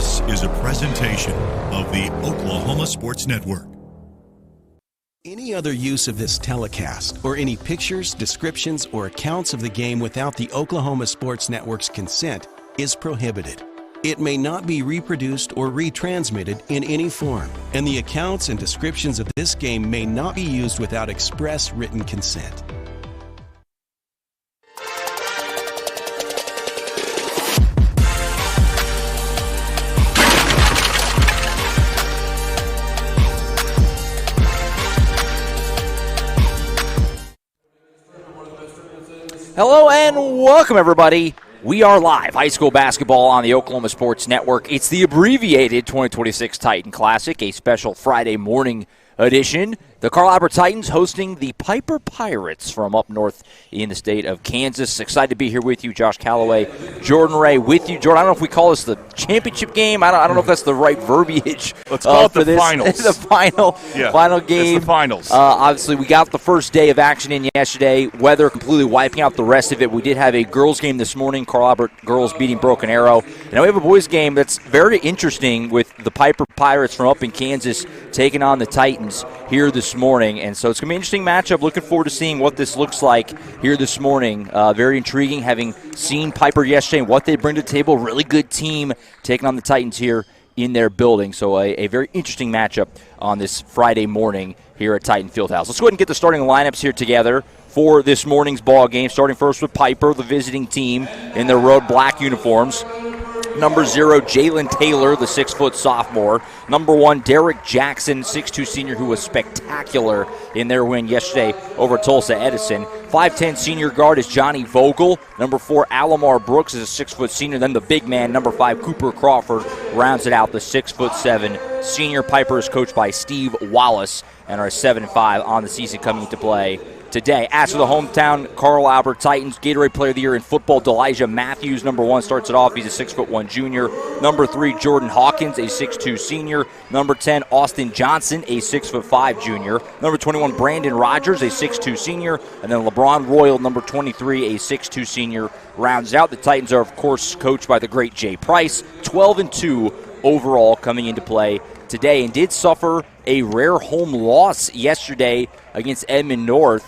This is a presentation of the Oklahoma Sports Network. Any other use of this telecast or any pictures, descriptions, or accounts of the game without the Oklahoma Sports Network's consent is prohibited. It may not be reproduced or retransmitted in any form, and the accounts and descriptions of this game may not be used without express written consent. Hello and welcome, everybody. We are live. High school basketball on the Oklahoma Sports Network. It's the abbreviated 2026 Titan Classic, a special Friday morning edition. The Carl Albert Titans hosting the Piper Pirates from up north in the state of Kansas. Excited to be here with you, Josh Calloway, Jordan Ray with you. Jordan, I don't know if we call this the championship game. I don't know if that's the right verbiage. Let's call it the this. finals. The final game. It's the finals. Obviously, we got the first day of action in yesterday. Weather completely wiping out the rest of it. We did have a girls game this morning. Carl Albert girls beating Broken Arrow. And now we have a boys game that's very interesting with the Piper Pirates from up in Kansas taking on the Titans here this morning. And so it's going to be an interesting matchup. Looking forward to seeing what this looks like here this morning. Very intriguing, having seen Piper yesterday and what they bring to the table. Really good team taking on the Titans here in their building. So a very interesting matchup on this Friday morning here at Titan Fieldhouse. Let's go ahead and get the starting lineups here together for this morning's ball game. Starting first with Piper, the visiting team in their road black uniforms. Number 0, Jalen Taylor, the 6-foot sophomore. Number 1, Derek Jackson, 6'2 senior, who was spectacular in their win yesterday over Tulsa Edison. 5'10 senior guard is Johnny Vogel. Number 4, Alamar Brooks is a 6-foot senior. Then the big man, number 5, Cooper Crawford, rounds it out, the 6'7 senior. Piper is coached by Steve Wallace and are 7-5 on the season coming into play today. As for the hometown Carl Albert Titans, Gatorade Player of the Year in football, D'Elijah Matthews, number 1, starts it off. He's a 6'1 junior. Number 3, Jordan Hawkins, a 6'2 senior. Number 10, Austin Johnson, a 6'5 junior. Number 21, Brandon Rogers, a 6'2 senior. And then LeBron Royal, number 23, a 6'2 senior, rounds out. The Titans are, of course, coached by the great Jay Price. 12-2 overall coming into play today, and did suffer a rare home loss yesterday against Edmond North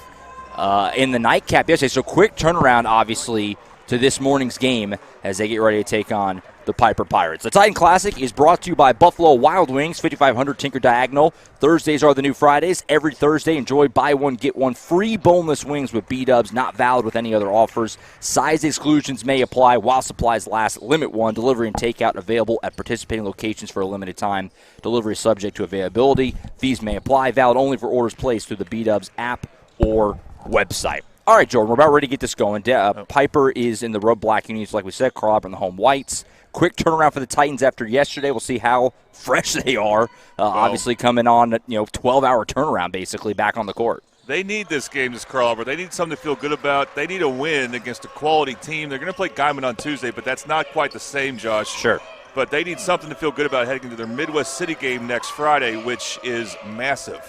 in the nightcap yesterday. So quick turnaround, obviously, to this morning's game as they get ready to take on the Piper Pirates. The Titan Classic is brought to you by Buffalo Wild Wings, 5500 Tinker Diagonal. Thursdays are the new Fridays. Every Thursday, enjoy buy one, get one free boneless wings with B-dubs, not valid with any other offers. Size exclusions may apply while supplies last. Limit 1. Delivery and takeout available at participating locations for a limited time. Delivery is subject to availability. Fees may apply. Valid only for orders placed through the B-dubs app or website. All right, Jordan, we're about ready to get this going. Piper is in the road black uniforms, like we said. Carl Albert in the home whites. Quick turnaround for the Titans after yesterday. We'll see how fresh they are. Obviously coming on, 12-hour turnaround basically back on the court. They need this game, this Carl Albert. They need something to feel good about. They need a win against a quality team. They're going to play Guyman on Tuesday, but that's not quite the same, Josh. Sure. But they need something to feel good about heading into their Midwest City game next Friday, which is massive.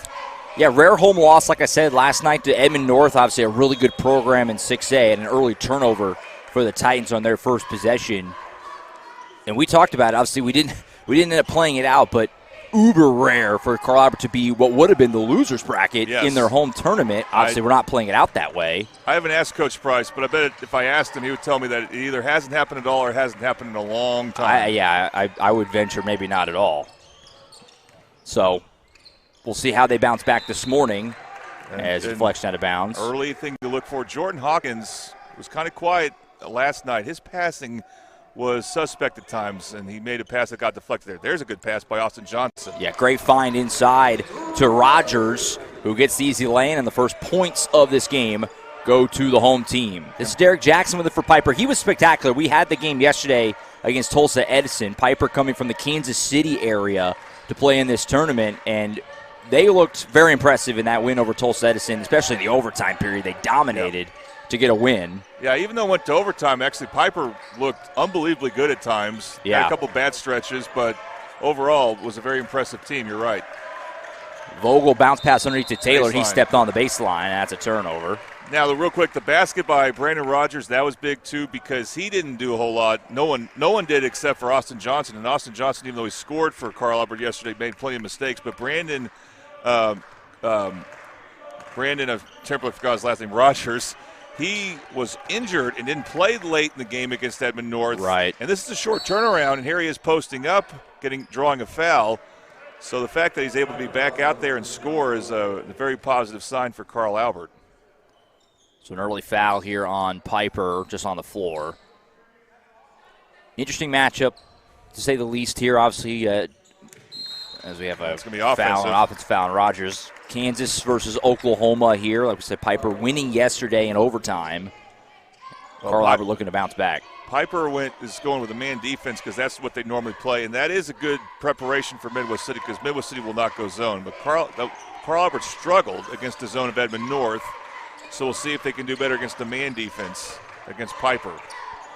Yeah, rare home loss, like I said, last night to Edmond North. Obviously a really good program in 6A and an early turnover for the Titans on their first possession. And we talked about it. Obviously, we didn't end up playing it out, but uber rare for Carl Albert to be what would have been the losers bracket in their home tournament. Obviously, we're not playing it out that way. I haven't asked Coach Price, but I bet if I asked him, he would tell me that it either hasn't happened at all or hasn't happened in a long time. I would venture maybe not at all. So we'll see how they bounce back this morning as it flexed out of bounds. Early thing to look for. Jordan Hawkins was kind of quiet last night. His passing was suspect at times, and he made a pass that got deflected there. There's a good pass by Austin Johnson. Yeah, great find inside to Rogers, who gets the easy lane, and the first points of this game go to the home team. This is Derek Jackson with it for Piper. He was spectacular. We had the game yesterday against Tulsa Edison. Piper coming from the Kansas City area to play in this tournament, and they looked very impressive in that win over Tulsa Edison, especially the overtime period. They dominated to get a win. Yeah, even though it went to overtime, actually Piper looked unbelievably good at times. Yeah. Had a couple bad stretches, but overall was a very impressive team. You're right. Vogel bounced pass underneath to Taylor. Baseline. He stepped on the baseline. That's a turnover. Now, real quick, the basket by Brandon Rogers, that was big too because he didn't do a whole lot. No one did except for Austin Johnson. And Austin Johnson, even though he scored for Carl Albert yesterday, made plenty of mistakes. But Brandon, I temporarily forgot his last name, Rogers, he was injured and didn't play late in the game against Edmond North. Right. And this is a short turnaround, and here he is posting up, drawing a foul. So the fact that he's able to be back out there and score is a very positive sign for Carl Albert. So an early foul here on Piper, just on the floor. Interesting matchup, to say the least here. Obviously, as we have a foul, an offensive foul on Rogers. Kansas versus Oklahoma here. Like we said, Piper winning yesterday in overtime. Carl Albert looking to bounce back. Piper is going with a man defense because that's what they normally play, and that is a good preparation for Midwest City because Midwest City will not go zone. But Carl Albert struggled against the zone of Edmond North, so we'll see if they can do better against the man defense against Piper.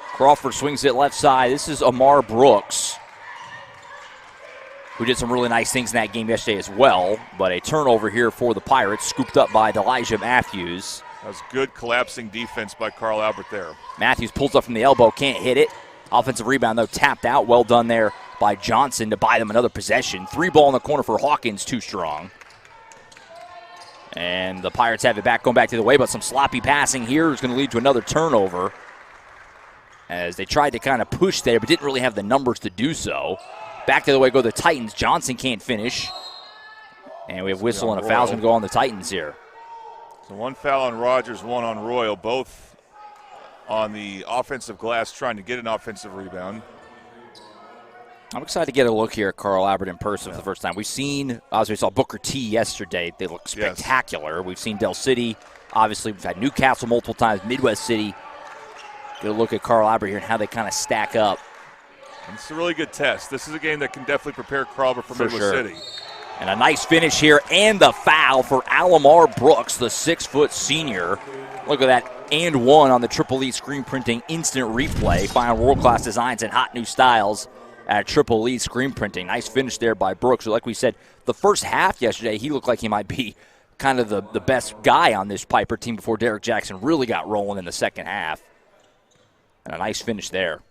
Crawford swings it left side. This is Amar Brooks, who did some really nice things in that game yesterday as well. But a turnover here for the Pirates, scooped up by Elijah Matthews. That was good collapsing defense by Carl Albert there. Matthews pulls up from the elbow, can't hit it. Offensive rebound, though, tapped out. Well done there by Johnson to buy them another possession. 3-ball in the corner for Hawkins, too strong. And the Pirates have it back, going back to the way, but some sloppy passing here is going to lead to another turnover as they tried to kind of push there, but didn't really have the numbers to do so. Back to the way go the Titans. Johnson can't finish. And we have whistle and a foul's going to go on the Titans here. So one foul on Rogers, one on Royal, both on the offensive glass trying to get an offensive rebound. I'm excited to get a look here at Carl Albert in person for the first time. We've seen, obviously we saw Booker T yesterday. They look spectacular. Yes. We've seen Del City. Obviously, we've had Newcastle multiple times, Midwest City. Get a look at Carl Albert here and how they kind of stack up. It's a really good test. This is a game that can definitely prepare Carl Albert for Midwest City. And a nice finish here and the foul for Alamar Brooks, the 6-foot senior. Look at that, and one on the Triple E screen printing instant replay. Find world-class designs and hot new styles at Triple E screen printing. Nice finish there by Brooks. So like we said, the first half yesterday, he looked like he might be kind of the best guy on this Piper team before Derek Jackson really got rolling in the second half. And a nice finish there.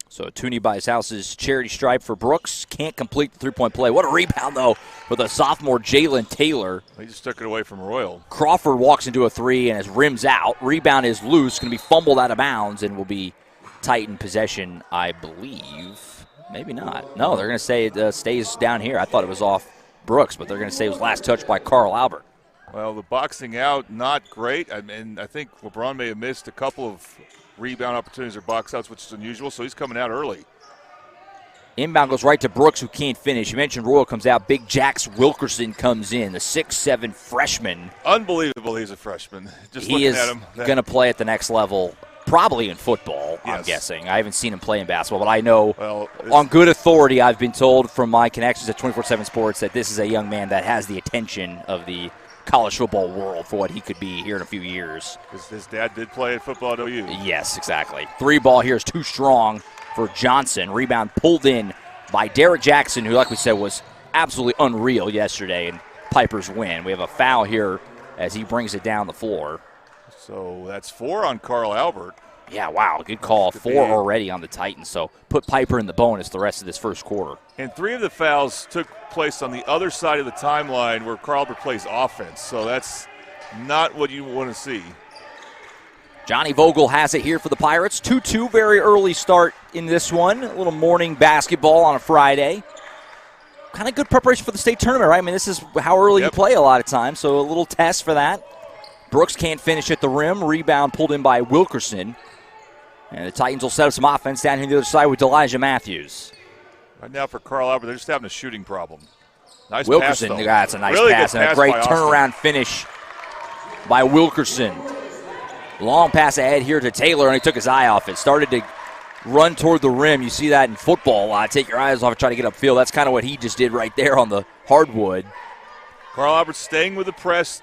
So Tooney by his house's charity stripe for Brooks. Can't complete the three-point play. What a rebound, though, for the sophomore Jalen Taylor. He just took it away from Royal. Crawford walks into a three and his rim's out. Rebound is loose, going to be fumbled out of bounds and will be Titan possession, I believe. Maybe not. No, they're going to say it stays down here. I thought it was off Brooks, but they're going to say it was last touched by Carl Albert. Well, the boxing out, not great. I mean, I think LeBron may have missed a couple of rebound opportunities or box outs, which is unusual, so he's coming out early. Inbound goes right to Brooks, who can't finish. You mentioned Royal comes out. Big Jax Wilkerson comes in, the 6'7 freshman. Unbelievable he's a freshman. Just he is going to play at the next level, probably in football, yes. I'm guessing. I haven't seen him play in basketball, but I know on good authority I've been told from my connections at 24/7 Sports that this is a young man that has the attention of the college football world for what he could be here in a few years. His dad did play at football at OU. Yes, exactly. 3-ball here is too strong for Johnson. Rebound pulled in by Derek Jackson, who, like we said, was absolutely unreal yesterday in Piper's win. We have a foul here as he brings it down the floor. So that's 4 on Carl Albert. Yeah, wow, good call. 4 already on the Titans. So put Piper in the bonus the rest of this first quarter. And 3 of the fouls took place on the other side of the timeline where Carl Albert plays offense. So that's not what you want to see. Johnny Vogel has it here for the Pirates. 2-2, very early start in this one. A little morning basketball on a Friday. Kind of good preparation for the state tournament, right? I mean, this is how early you play a lot of times, so a little test for that. Brooks can't finish at the rim. Rebound pulled in by Wilkerson. And the Titans will set up some offense down here on the other side with Elijah Matthews. Right now for Carl Albert, they're just having a shooting problem. Nice Wilkerson, pass, though. That's a nice really pass and a great turnaround finish by Wilkerson. Long pass ahead here to Taylor, and he took his eye off it. Started to run toward the rim. You see that in football a lot. Take your eyes off and try to get upfield. That's kind of what he just did right there on the hardwood. Carl Albert staying with the press.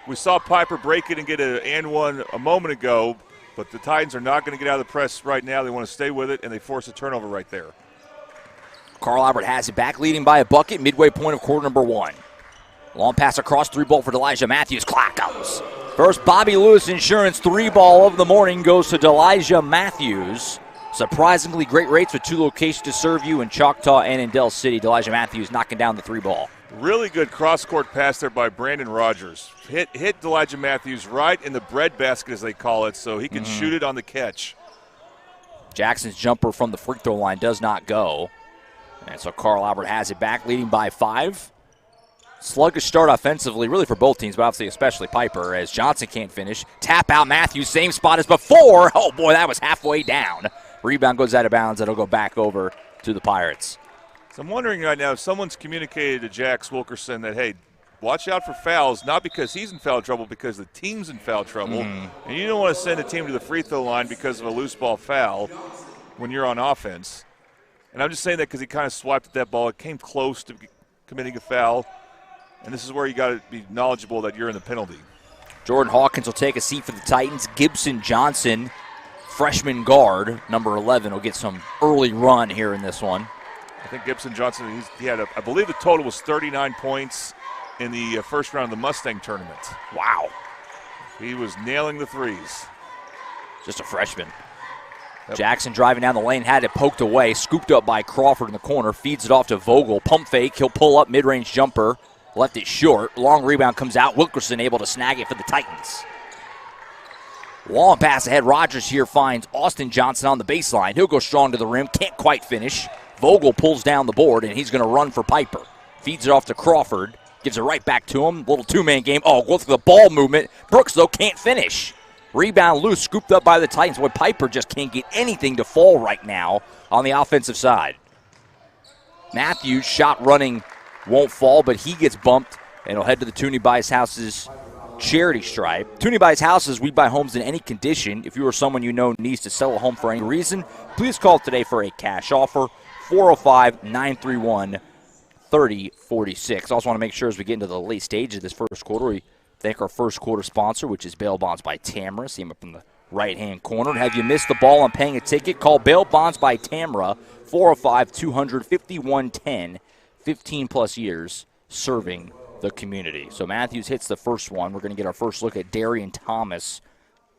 We saw Piper break it and get an and one a moment ago, but the Titans are not going to get out of the press right now. They want to stay with it, and they force a turnover right there. Carl Albert has it back, leading by a bucket, midway point of quarter number 1. Long pass across, 3-ball for Elijah Matthews. Clock goes. First Bobby Lewis Insurance 3-ball of the morning goes to Elijah Matthews. Surprisingly great rates with 2 locations to serve you in Choctaw and in Del City. Elijah Matthews knocking down the 3-ball. Really good cross-court pass there by Brandon Rogers. Hit Elijah Matthews right in the breadbasket, as they call it, so he can shoot it on the catch. Jackson's jumper from the free throw line does not go. And so Carl Albert has it back, leading by 5. Sluggish start offensively, really for both teams, but obviously especially Piper, as Johnson can't finish. Tap out Matthews, same spot as before. Oh, boy, that was halfway down. Rebound goes out of bounds. It'll go back over to the Pirates. So I'm wondering right now if someone's communicated to Jax Wilkerson that, hey, watch out for fouls, not because he's in foul trouble, because the team's in foul trouble. And you don't want to send a team to the free throw line because of a loose ball foul when you're on offense. And I'm just saying that because he kind of swiped at that ball. It came close to committing a foul. And this is where you got to be knowledgeable that you're in the penalty. Jordan Hawkins will take a seat for the Titans. Gibson Johnson, freshman guard, number 11, will get some early run here in this one. I think Gibson Johnson, he had, I believe the total was 39 points in the first round of the Mustang tournament. Wow. He was nailing the threes. Just a freshman. Yep. Jackson driving down the lane, had it poked away, scooped up by Crawford in the corner, feeds it off to Vogel. Pump fake, he'll pull up, mid-range jumper. Left it short. Long rebound comes out. Wilkerson able to snag it for the Titans. Long pass ahead. Rogers here finds Austin Johnson on the baseline. He'll go strong to the rim. Can't quite finish. Vogel pulls down the board, and he's going to run for Piper. Feeds it off to Crawford. Gives it right back to him. Little two-man game. Oh, goes for the ball movement. Brooks, though, can't finish. Rebound loose. Scooped up by the Titans. Boy, Piper just can't get anything to fall right now on the offensive side. Matthews, shot running, won't fall, but he gets bumped, and he'll head to the Toonie Buys Houses charity stripe. Toonie Buys Houses, we buy homes in any condition. If you or someone you know needs to sell a home for any reason, please call today for a cash offer, 405-931-3046. Also want to make sure as we get into the late stage of this first quarter, we thank our first quarter sponsor, which is Bail Bonds by Tamara. See him up in the right-hand corner. And have you missed the ball on paying a ticket? Call Bail Bonds by Tamara, 405-200-5110. 15-plus years serving the community. So Matthews hits the first one. We're going to get our first look at Darian Thomas,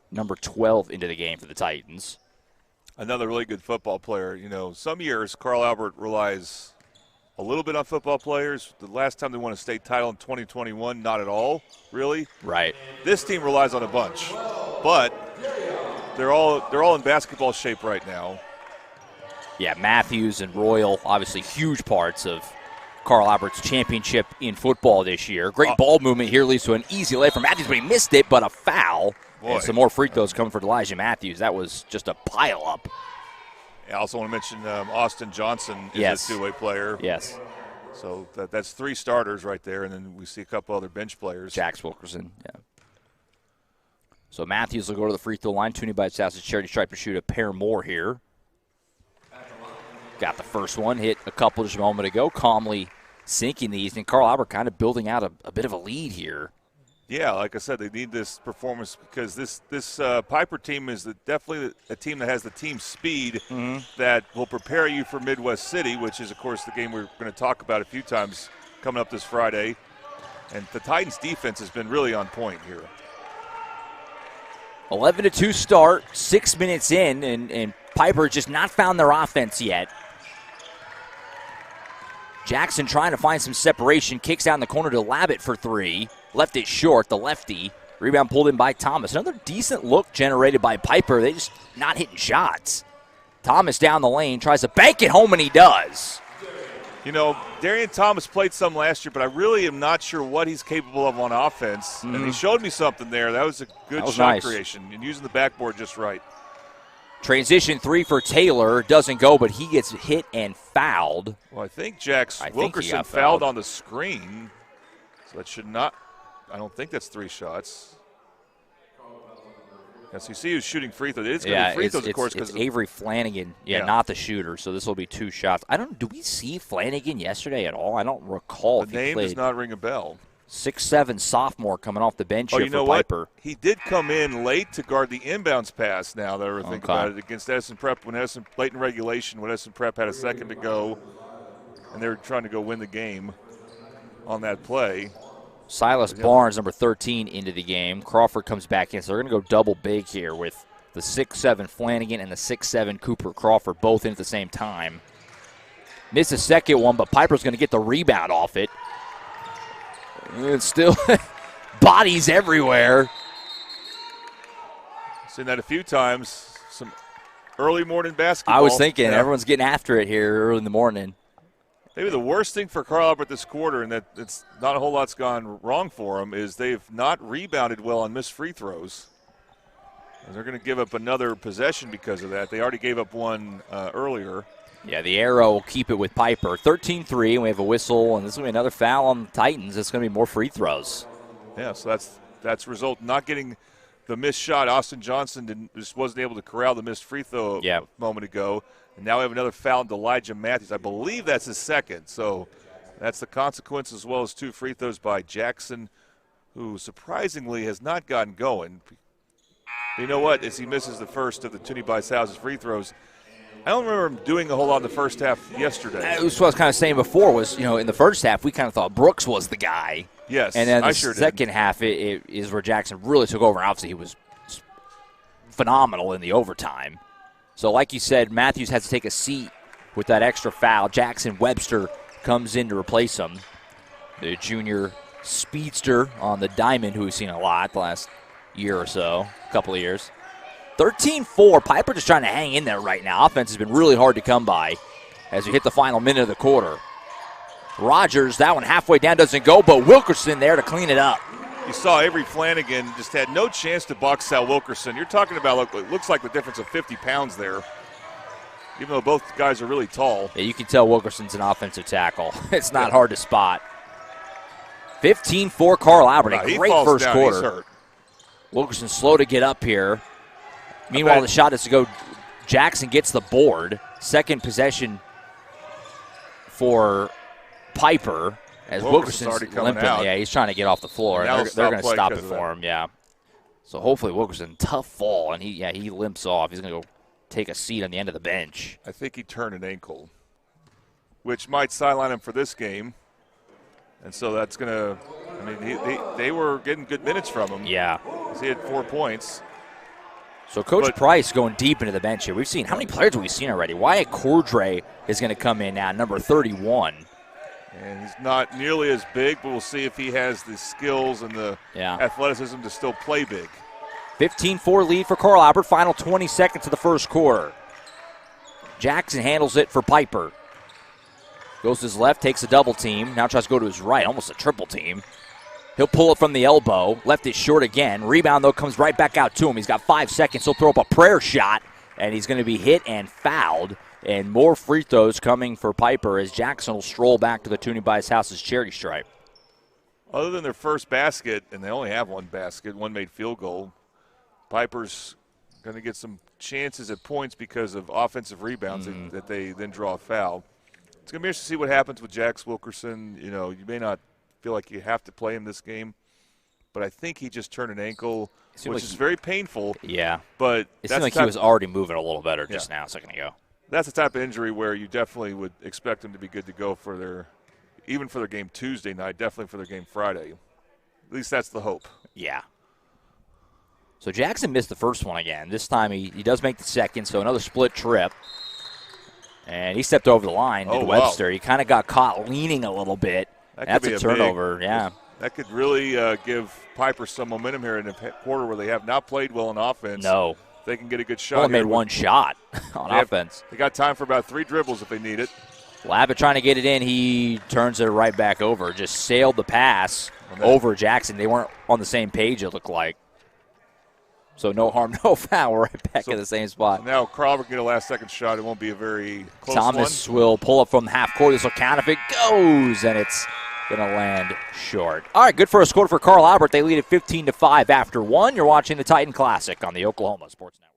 number 12, into the game for the Titans. Another really good football player. You know, some years Carl Albert relies a little bit on football players. The last time they won a state title in 2021, not at all, really. Right. This team relies on a bunch, but they're all in basketball shape right now. Yeah, Matthews and Royal, obviously huge parts of Carl Albert's championship in football this year. Great ball movement here leads to an easy lay for Matthews, but he missed it, but a foul. Boy. And some more free throws coming for Elijah Matthews. That was just a pile-up. I also want to mention Austin Johnson is a two-way player. Yes. So that's 3 starters right there, and then we see a couple other bench players. Jax Wilkerson, yeah. So Matthews will go to the free throw line. Toonie Buys Houses charity stripe to shoot a pair more here. Got the first one, hit a couple just a moment ago, calmly sinking these, and Carl Albert kind of building out a bit of a lead here. Yeah, like I said, they need this performance because this Piper team is definitely a team that has the team speed that will prepare you for Midwest City, which is, of course, the game we're going to talk about a few times coming up this Friday. And the Titans' defense has been really on point here. 11-2 start, 6 minutes in, and Piper just not found their offense yet. Jackson trying to find some separation, kicks out in the corner to Labatt for 3. Left it short, the lefty. Rebound pulled in by Thomas. Another decent look generated by Piper. They just not hitting shots. Thomas down the lane, tries to bank it home, and he does. You know, Darian Thomas played some last year, but I really am not sure what he's capable of on offense. And he showed me something there. That was a good shot creation and using the backboard just right. Transition 3 for Taylor. Doesn't go, but he gets hit and fouled. Well, I think Jax Wilkerson fouled on the screen. So that should not – I don't think that's 3 shots. Yes, you see who's shooting free throws. It's going to be free throws, of course. It's Avery Flanagan, not the shooter, so this will be 2 shots. Do we see Flanagan yesterday at all? I don't recall if he played. The name does not ring a bell. 6'7" sophomore coming off the bench here for Piper. What? He did come in late to guard the inbounds pass now that I think about it against Edison Prep late in regulation when Edison Prep had a second to go and they were trying to go win the game on that play. Silas Barnes, number 13, into the game. Crawford comes back in, so they're going to go double big here with the 6'7 Flanagan and the 6'7 Cooper Crawford both in at the same time. Missed a second one, but Piper's going to get the rebound off it. And still bodies everywhere. Seen that a few times. Some early morning basketball. I was thinking, everyone's getting after it here early in the morning. Maybe the worst thing for Carl Albert this quarter, and that it's not a whole lot's gone wrong for them, is they've not rebounded well on missed free throws. And they're going to give up another possession because of that. They already gave up one earlier. Yeah, the arrow will keep it with Piper. 13-3, and we have a whistle, and this is going to be another foul on the Titans. It's going to be more free throws. Yeah, so that's a result. Not getting the missed shot. Austin Johnson just wasn't able to corral the missed free throw a moment ago. And now we have another foul on Elijah Matthews. I believe that's his second. So that's the consequence, as well as 2 free throws by Jackson, who surprisingly has not gotten going. You know what? As he misses the first of the Toonie Bice-Houses free throws, I don't remember him doing a whole lot in the first half yesterday. That was what I was kind of saying before was, in the first half, we kind of thought Brooks was the guy. Yes, and then the sure second half it is where Jackson really took over. Obviously, he was phenomenal in the overtime. So like you said, Matthews has to take a seat with that extra foul. Jackson Webster comes in to replace him. The junior speedster on the diamond who we've seen a lot the last year or so, couple of years. 13-4. Piper just trying to hang in there right now. Offense has been really hard to come by as we hit the final minute of the quarter. Rogers, that one halfway down doesn't go, but Wilkerson there to clean it up. You saw Avery Flanagan just had no chance to box out Wilkerson. You're talking about what looks like the difference of 50 pounds there, even though both guys are really tall. Yeah, you can tell Wilkerson's an offensive tackle. It's not hard to spot. 15-4 Carl Albert. A great first quarter. He's hurt. Wilkerson slow to get up here. Meanwhile, the shot is to go. Jackson gets the board. Second possession for Piper. As Wilkerson's already coming limping, out. Yeah, he's trying to get off the floor. And they're going to stop it for him, yeah. So hopefully Wilkerson, tough fall, and he limps off. He's going to go take a seat on the end of the bench. I think he turned an ankle, which might sideline him for this game. And so that's going to – I mean, they were getting good minutes from him. Yeah. He had 4 points. So Coach Price going deep into the bench here. We've seen – how many players have we seen already? Wyatt Cordray is going to come in now, number 31. And he's not nearly as big, but we'll see if he has the skills and the athleticism to still play big. 15-4 lead for Carl Albert. Final 20 seconds of the first quarter. Jackson handles it for Piper. Goes to his left, takes a double team. Now tries to go to his right, almost a triple team. He'll pull it from the elbow. Left it short again. Rebound, though, comes right back out to him. He's got 5 seconds. He'll throw up a prayer shot, and he's going to be hit and fouled. And more free throws coming for Piper as Jackson will stroll back to the Toonie Bice-Houses charity stripe. Other than their first basket, and they only have one basket, one made field goal, Piper's going to get some chances at points because of offensive rebounds that they then draw a foul. It's going to be interesting to see what happens with Jax Wilkerson. You may not feel like you have to play him this game, but I think he just turned an ankle, which is very painful. Yeah. But it seemed like he was already moving a little better just now, a second ago. That's the type of injury where you definitely would expect them to be good to go for their game Tuesday night, definitely for their game Friday. At least that's the hope. Yeah. So Jackson missed the first one again. This time he does make the second, so another split trip. And he stepped over the line to Webster. Wow. He kind of got caught leaning a little bit. That's a turnover, That could really give Piper some momentum here in a quarter where they have not played well in offense. No. They can get a good shot. Only made one shot on offense. They got time for about 3 dribbles if they need it. Labott trying to get it in. He turns it right back over. Just sailed the pass over Jackson. They weren't on the same page, it looked like. So no harm, no foul. We're right back in the same spot. Now Crawford can get a last-second shot. It won't be a very close one. Thomas will pull up from half court. This will count if it goes, and it's going to land short. All right, good first quarter for Carl Albert. They lead at 15-5 after 1. You're watching the Titan Classic on the Oklahoma Sports Network.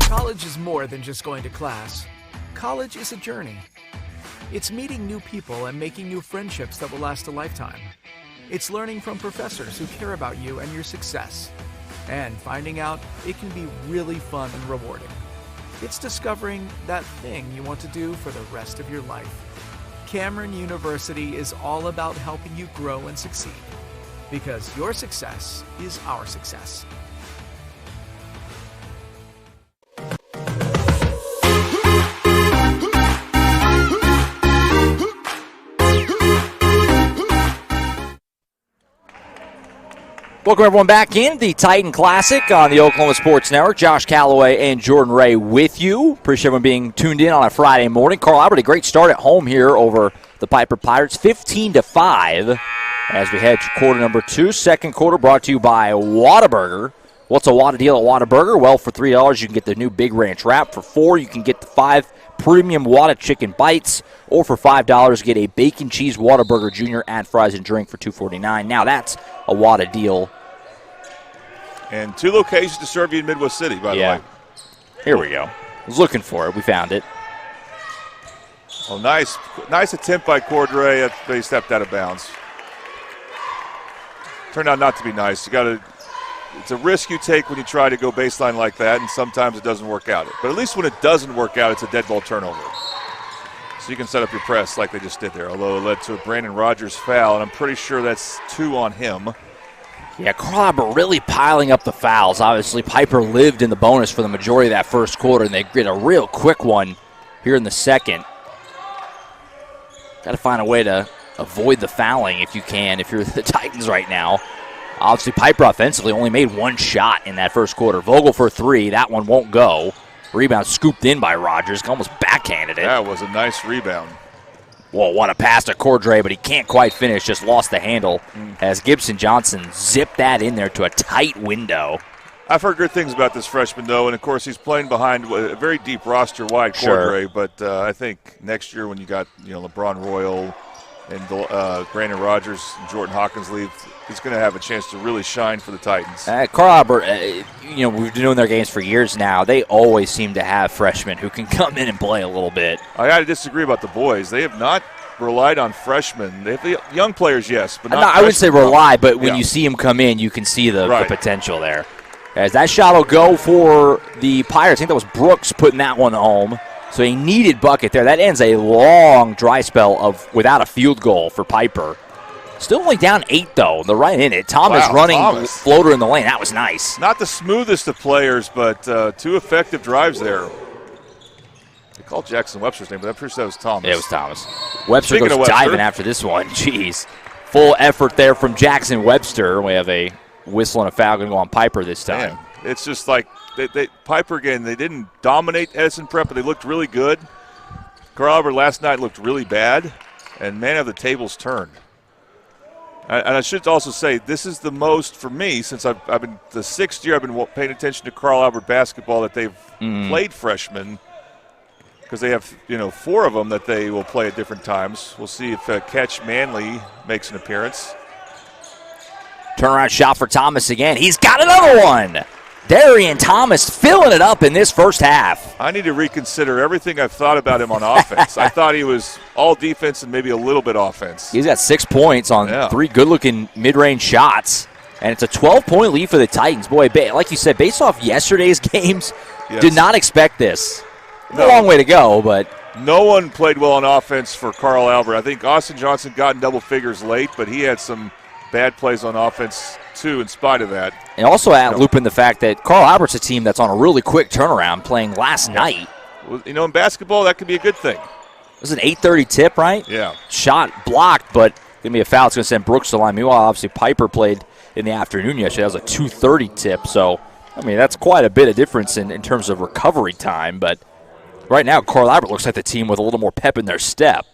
College is more than just going to class. College is a journey. It's meeting new people and making new friendships that will last a lifetime. It's learning from professors who care about you and your success. And finding out it can be really fun and rewarding. It's discovering that thing you want to do for the rest of your life. Cameron University is all about helping you grow and succeed, because your success is our success. Welcome, everyone, back in the Titan Classic on the Oklahoma Sports Network. Josh Calloway and Jordan Ray with you. Appreciate everyone being tuned in on a Friday morning. Carl Albert, a great start at home here over the Piper Pirates, 15-5 as we head to quarter number 2. Second quarter brought to you by Whataburger. What's a Whata deal at Whataburger? Well, for $3, you can get the new Big Ranch Wrap. For $4, you can get the 5 premium Whata Chicken Bites. Or for $5, get a Bacon Cheese Whataburger Jr. Add fries and drink for $2.49. Now that's a Whata deal. And 2 locations to serve you in Midwest City, by the way. Here we go. I was looking for it. We found it. Oh, nice attempt by Cordray. They stepped out of bounds. Turned out not to be nice. It's a risk you take when you try to go baseline like that, and sometimes it doesn't work out. But at least when it doesn't work out, it's a dead ball turnover. So you can set up your press like they just did there, although it led to a Brandon Rogers foul, and I'm pretty sure that's 2 on him. Yeah, Carl Albert really piling up the fouls. Obviously, Piper lived in the bonus for the majority of that first quarter, and they get a real quick one here in the second. Got to find a way to avoid the fouling if you can, if you're the Titans right now. Obviously, Piper offensively only made 1 shot in that first quarter. Vogel for 3. That one won't go. Rebound scooped in by Rogers. Almost backhanded it. That was a nice rebound. Well, want to pass to Cordray, but he can't quite finish. Just lost the handle as Gibson Johnson zipped that in there to a tight window. I've heard good things about this freshman, though, and, of course, he's playing behind a very deep roster wide Cordray. But I think next year when you got LeBron Royal and Brandon Rogers and Jordan Hawkins leave, he's going to have a chance to really shine for the Titans. Carl Albert, we've been doing their games for years now. They always seem to have freshmen who can come in and play a little bit. I got to disagree about the boys. They have not relied on freshmen. They have young players, yes, but not. I wouldn't say rely, but when you see them come in, you can see the potential there. As that shot will go for the Pirates. I think that was Brooks putting that one home. So a needed bucket there. That ends a long dry spell without a field goal for Piper. Still only down 8, though. They're right in it. Thomas running floater in the lane. That was nice. Not the smoothest of players, but 2 effective drives there. They called Jackson Webster's name, but I'm pretty sure that was Thomas. Yeah, it was Thomas. Webster goes diving after this one. Jeez. Full effort there from Jackson Webster. We have a whistle and a foul going to go on Piper this time. Man, it's just like Piper, again, they didn't dominate Edison Prep, but they looked really good. Carl Albert last night looked really bad, and man, have the tables turned. And I should also say, this is the most, for me, since I've been the 6th year I've been paying attention to Carl Albert basketball that they've played freshmen, because they have 4 of them that they will play at different times. We'll see if Catch Manley makes an appearance. Turnaround shot for Thomas again. He's got another one. Darian Thomas filling it up in this first half. I need to reconsider everything I've thought about him on offense. I thought he was all defense and maybe a little bit offense. He's got 6 points on 3 good-looking mid-range shots, and it's a 12-point lead for the Titans. Boy, like you said, based off yesterday's games, did not expect this. No. A long way to go, but no one played well on offense for Carl Albert. I think Austin Johnson got in double figures late, but he had some bad plays on offense too, in spite of that. And also loop in the fact that Carl Albert's a team that's on a really quick turnaround, playing last night. Well, in basketball, that could be a good thing. This is an 8:30 tip, right? Yeah. Shot blocked, but going to be a foul. It's going to send Brooks to the line. Meanwhile, obviously, Piper played in the afternoon yesterday. That was a 2:30 tip. So, that's quite a bit of difference in terms of recovery time. But right now, Carl Albert looks like the team with a little more pep in their step.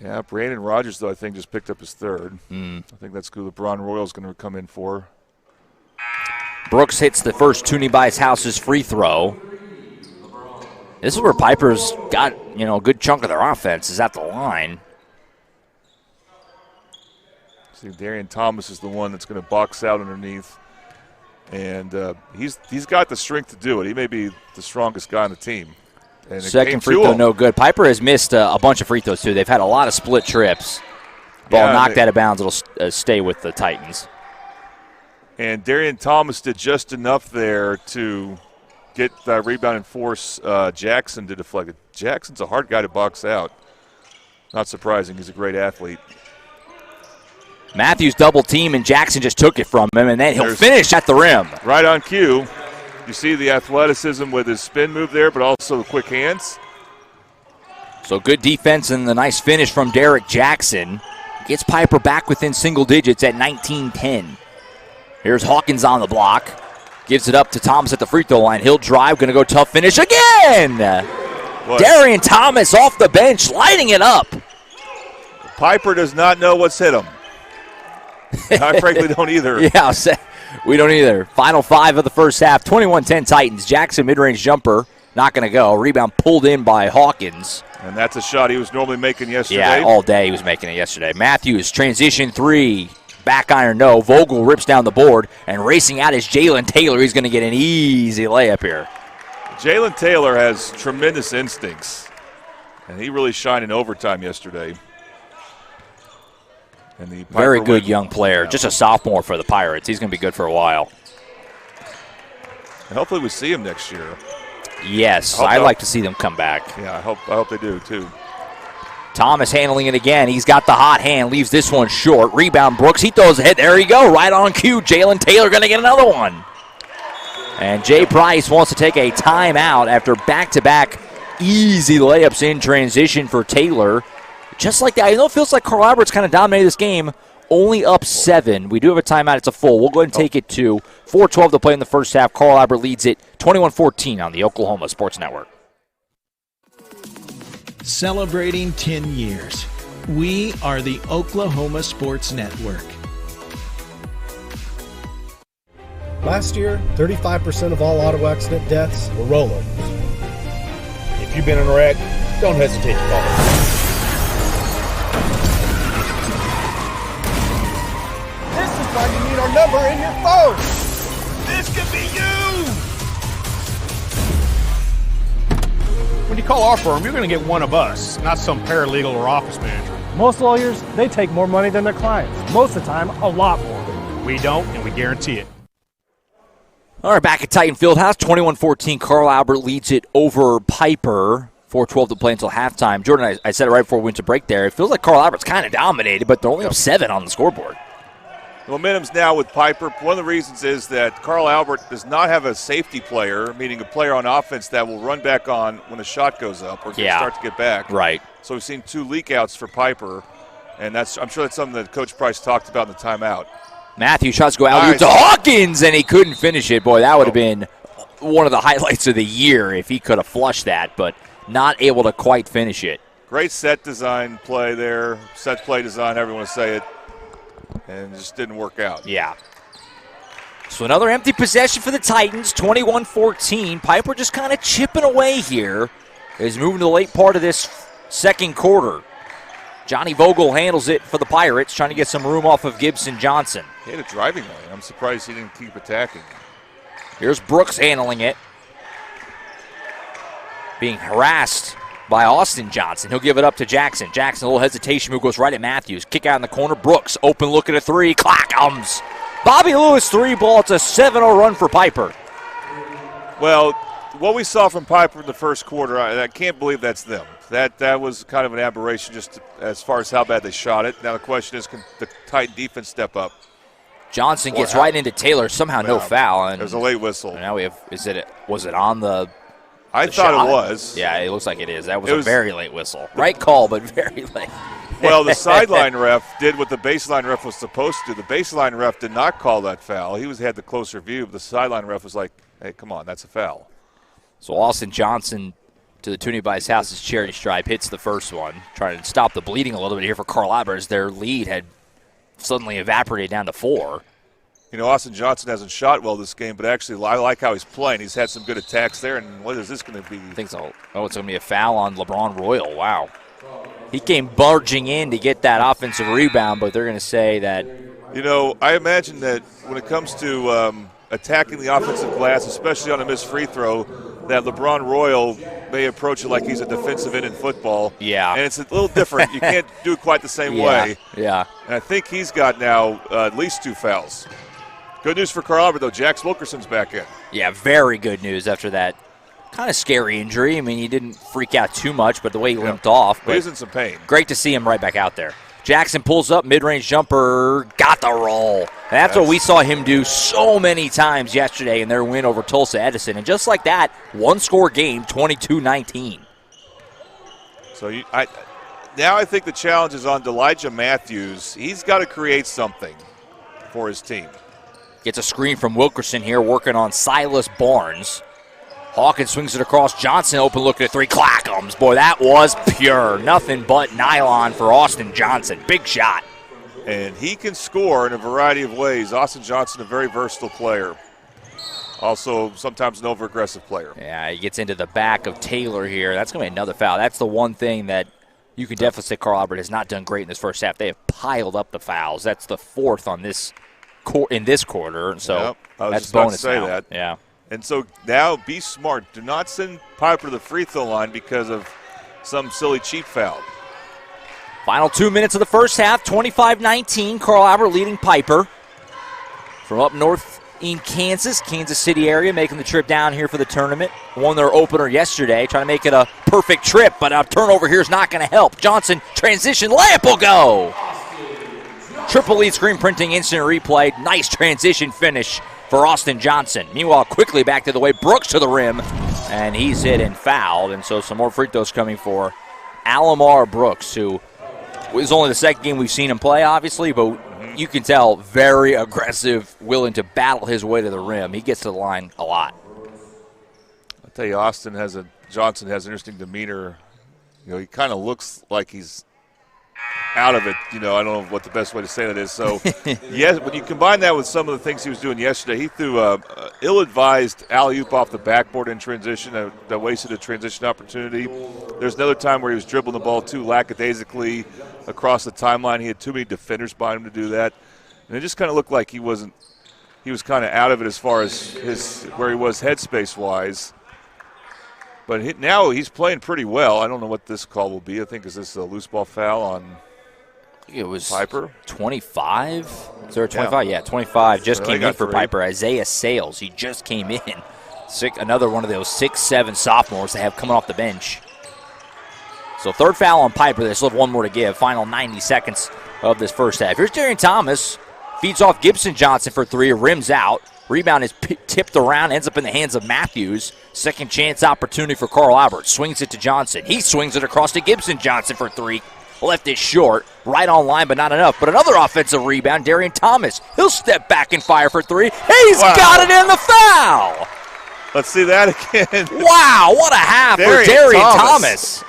Yeah, Brandon Rogers, though, I think just picked up his 3rd. I think that's who LeBron Royal's going to come in for. Brooks hits the first Toonie Bice House's free throw. This is where Piper's got, a good chunk of their offense is at the line. See, Darian Thomas is the one that's going to box out underneath. And he's got the strength to do it. He may be the strongest guy on the team. And second free throw, no good. Piper has missed a bunch of free throws, too. They've had a lot of split trips. Ball knocked out of bounds. It'll stay with the Titans. And Darian Thomas did just enough there to get rebound and force Jackson to deflect it. Jackson's a hard guy to box out. Not surprising. He's a great athlete. Matthews double team, and Jackson just took it from him, and then he'll finish at the rim. Right on cue. You see the athleticism with his spin move there, but also the quick hands. So good defense and the nice finish from Derek Jackson. Gets Piper back within single digits at 19-10. Here's Hawkins on the block. Gives it up to Thomas at the free throw line. He'll drive, going to go tough finish again. Darian Thomas off the bench, lighting it up. Piper does not know what's hit him. I frankly don't either. Yeah, we don't either. Final 5 of the first half, 21-10 Titans. Jackson mid-range jumper, not going to go. Rebound pulled in by Hawkins. And that's a shot he was normally making yesterday. Yeah, all day he was making it yesterday. Matthews, transition 3. Back iron, no. Vogel rips down the board, and racing out is Jalen Taylor. He's going to get an easy layup here. Jalen Taylor has tremendous instincts, and he really shined in overtime yesterday. And the very good young player, just a sophomore for the Pirates. He's going to be good for a while. And hopefully we see him next year. Yes, I'd like to see them come back. Yeah, I hope they do too. Thomas handling it again. He's got the hot hand, leaves this one short. Rebound, Brooks. He throws ahead. There you go, right on cue. Jalen Taylor going to get another one. And Jay Price wants to take a timeout after back-to-back easy layups in transition for Taylor. Just like that. I know it feels like Carl Albert's kind of dominated this game. Only up 7. We do have a timeout. It's a full. We'll go ahead and take it to 4:12 to play in the first half. Carl Albert leads it 21-14 on the Oklahoma Sports Network. Celebrating 10 years. We are the Oklahoma Sports Network. Last year, 35% of all auto accident deaths were rollovers. If you've been in a wreck, don't hesitate to call us. This is why you need our number in your phone. This could be you. When you call our firm, you're going to get one of us, not some paralegal or office manager. Most lawyers, they take more money than their clients. Most of the time, a lot more. We don't, and we guarantee it. All right, back at Titan Fieldhouse, 21-14. Carl Albert leads it over Piper. 4:12 to play until halftime. Jordan, I said it right before we went to break there. It feels like Carl Albert's kind of dominated, but they're only up 7 on the scoreboard. The momentum's now with Piper. One of the reasons is that Carl Albert does not have a safety player, meaning a player on offense that will run back on when a shot goes up or start to get back. Right. So we've seen 2 leak-outs for Piper, and I'm sure that's something that Coach Price talked about in the timeout. Matthews shots go out to Hawkins, and he couldn't finish it. Boy, that would have been one of the highlights of the year if he could have flushed that, but not able to quite finish it. Great set design play there, set play design, however you want to say it, and it just didn't work out. Yeah. So another empty possession for the Titans, 21-14. Piper just kind of chipping away here as moving to the late part of this second quarter. Johnny Vogel handles it for the Pirates, trying to get some room off of Gibson Johnson. He had a driving lane. I'm surprised he didn't keep attacking. Here's Brooks handling it. Being harassed by Austin Johnson. He'll give it up to Jackson. Jackson, a little hesitation move, goes right at Matthews. Kick out in the corner. Brooks, open look at a 3. Clock comes. Bobby Lewis 3 ball. It's a 7-0 run for Piper. Well, what we saw from Piper in the first quarter, I can't believe that's them. That was kind of an aberration just as far as how bad they shot it. Now the question is, can the Titan defense step up? Johnson gets right into Taylor. Somehow no foul. And there's a late whistle. And now we have, was it on the I thought shot? It was. Yeah, it looks like it is. That was a very late whistle. Right call, but very late. Well, the sideline ref did what the baseline ref was supposed to do. The baseline ref did not call that foul. He had the closer view, but the sideline ref was like, hey, come on, that's a foul. So Austin Johnson to the Toonie by his house's charity stripe, hits the first one, trying to stop the bleeding a little bit here for Carl Albert as their lead had suddenly evaporated down to 4. You know, Austin Johnson hasn't shot well this game, but actually I like how he's playing. He's had some good attacks there, and what is this going to be? I think so. Oh, it's going to be a foul on LeBron Royal. Wow. He came barging in to get that offensive rebound, but they're going to say that. You know, I imagine that when it comes to attacking the offensive glass, especially on a missed free throw, that LeBron Royal may approach it like he's a defensive end in football. Yeah. And it's a little different. You can't do it quite the same way. Yeah. And I think he's got now at least 2 fouls. Good news for Carl Albert, though. Jax Wilkerson's back in. Yeah, very good news after that kind of scary injury. I mean, he didn't freak out too much, but the way he limped off. But he's in some pain. Great to see him right back out there. Jackson pulls up, mid-range jumper, got the roll. And that's what we saw him do so many times yesterday in their win over Tulsa Edison. And just like that, one-score game, 22-19. So now I think the challenge is on Elijah Matthews. He's got to create something for his team. Gets a screen from Wilkerson here, working on Silas Barnes. Hawkins swings it across. Johnson open look at 3. Clackums. Boy, that was pure. Nothing but nylon for Austin Johnson. Big shot. And he can score in a variety of ways. Austin Johnson, a very versatile player. Also, sometimes an over-aggressive player. Yeah, he gets into the back of Taylor here. That's going to be another foul. That's the one thing that you can definitely say Carl Albert has not done great in this first half. They have piled up the fouls. That's the 4th on this in this quarter, and so that's bonus now. That. Yeah. And so now be smart. Do not send Piper to the free throw line because of some silly cheap foul. Final 2 minutes of the first half, 25-19. Carl Albert leading Piper from up north in Kansas City area, making the trip down here for the tournament. Won their opener yesterday, trying to make it a perfect trip, but a turnover here is not going to help. Johnson, transition, layup will go. Triple lead screen printing, instant replay. Nice transition finish for Austin Johnson. Meanwhile, quickly back to the way, Brooks to the rim, and he's hit and fouled. And so some more free throws coming for Alamar Brooks, who was only the second game we've seen him play, obviously, but you can tell very aggressive, willing to battle his way to the rim. He gets to the line a lot. I'll tell you, Johnson has an interesting demeanor. He kind of looks like he's out of it. I don't know what the best way to say that is. So, yes, when you combine that with some of the things he was doing yesterday, he threw a ill-advised alley-oop off the backboard in transition that wasted a transition opportunity. There's another time where he was dribbling the ball too lackadaisically across the timeline. He had too many defenders behind him to do that. And it just kind of looked like he was kind of out of it as far as where he was headspace-wise. But now he's playing pretty well. I don't know what this call will be. I think is this a loose ball foul on it was Piper? 25? Is there a 25? Yeah, 25 just came in for 3. Piper. Isaiah Sales, he just came in. Another one of those 6'7" sophomores they have coming off the bench. So third foul on Piper. They still have one more to give. Final 90 seconds of this first half. Here's Darian Thomas. Feeds off Gibson Johnson for 3. Rims out. Rebound is tipped around, ends up in the hands of Matthews. Second chance opportunity for Carl Albert. Swings it to Johnson. He swings it across to Gibson Johnson for 3. Left it short. Right on line, but not enough. But another offensive rebound, Darian Thomas. He'll step back and fire for 3. He's got it in the foul. Let's see that again. Wow, what a half for Darian Thomas.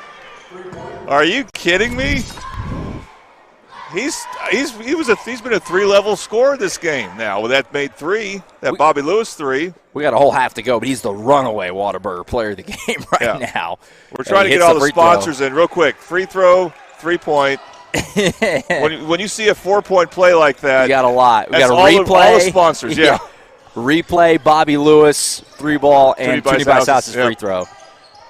Are you kidding me? He's been a 3-level scorer this game now. Well, that made 3. That Bobby Lewis 3. We got a whole half to go, but he's the runaway Whataburger player of the game now. We're trying to get all the sponsors in real quick. Free throw, 3-point. when you see a 4-point play like that, you got a lot. We got a replay. All the sponsors, yeah. Replay, Bobby Lewis, 3-ball, and Toonie Bice's free throw.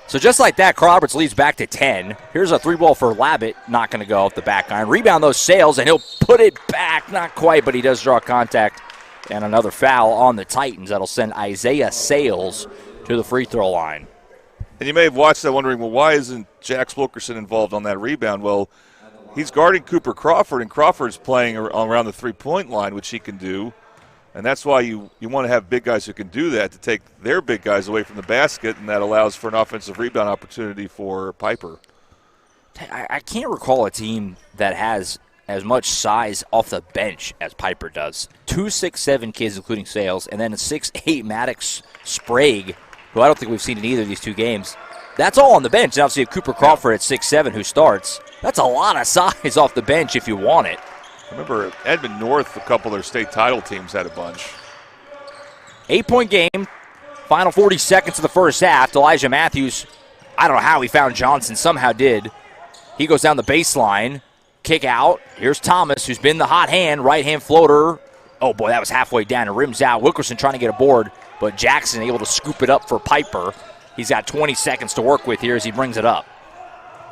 So just like that, Carl Alberts leads back to 10. Here's a 3-ball for Labatt, not going to go off the back iron. Rebound those Sales, and he'll put it back. Not quite, but he does draw contact. And another foul on the Titans. That'll send Isaiah Sales to the free throw line. And you may have watched that wondering, well, why isn't Jax Wilkerson involved on that rebound? Well, he's guarding Cooper Crawford, and Crawford's playing around the 3-point line, which he can do. And that's why you want to have big guys who can do that, to take their big guys away from the basket, and that allows for an offensive rebound opportunity for Piper. I can't recall a team that has as much size off the bench as Piper does. 2 6'7" kids, including Sales, and then a 6'8" Maddox Sprague, who I don't think we've seen in either of these 2 games. That's all on the bench. And obviously, you have Cooper Crawford at 6'7", who starts. That's a lot of size off the bench if you want it. Remember, Edmond North, a couple of their state title teams had a bunch. 8-point game. Final 40 seconds of the first half. Elijah Matthews, I don't know how he found Johnson. Somehow did. He goes down the baseline. Kick out. Here's Thomas, who's been the hot hand. Right-hand floater. Oh, boy, that was halfway down. It rims out. Wilkerson trying to get a board, but Jackson able to scoop it up for Piper. He's got 20 seconds to work with here as he brings it up.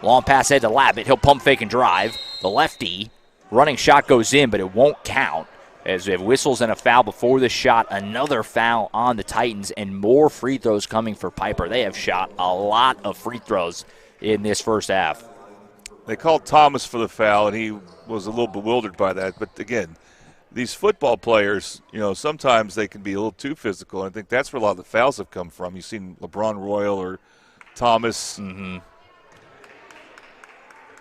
Long pass head to Labatt. He'll pump fake and drive. The lefty. Running shot goes in, but it won't count. as we have whistles and a foul before the shot. Another foul on the Titans, and more free throws coming for Piper. They have shot a lot of free throws in this first half. They called Thomas for the foul, and he was a little bewildered by that. But, again, these football players, sometimes they can be a little too physical. And I think that's where a lot of the fouls have come from. You've seen LeBron Royal or Thomas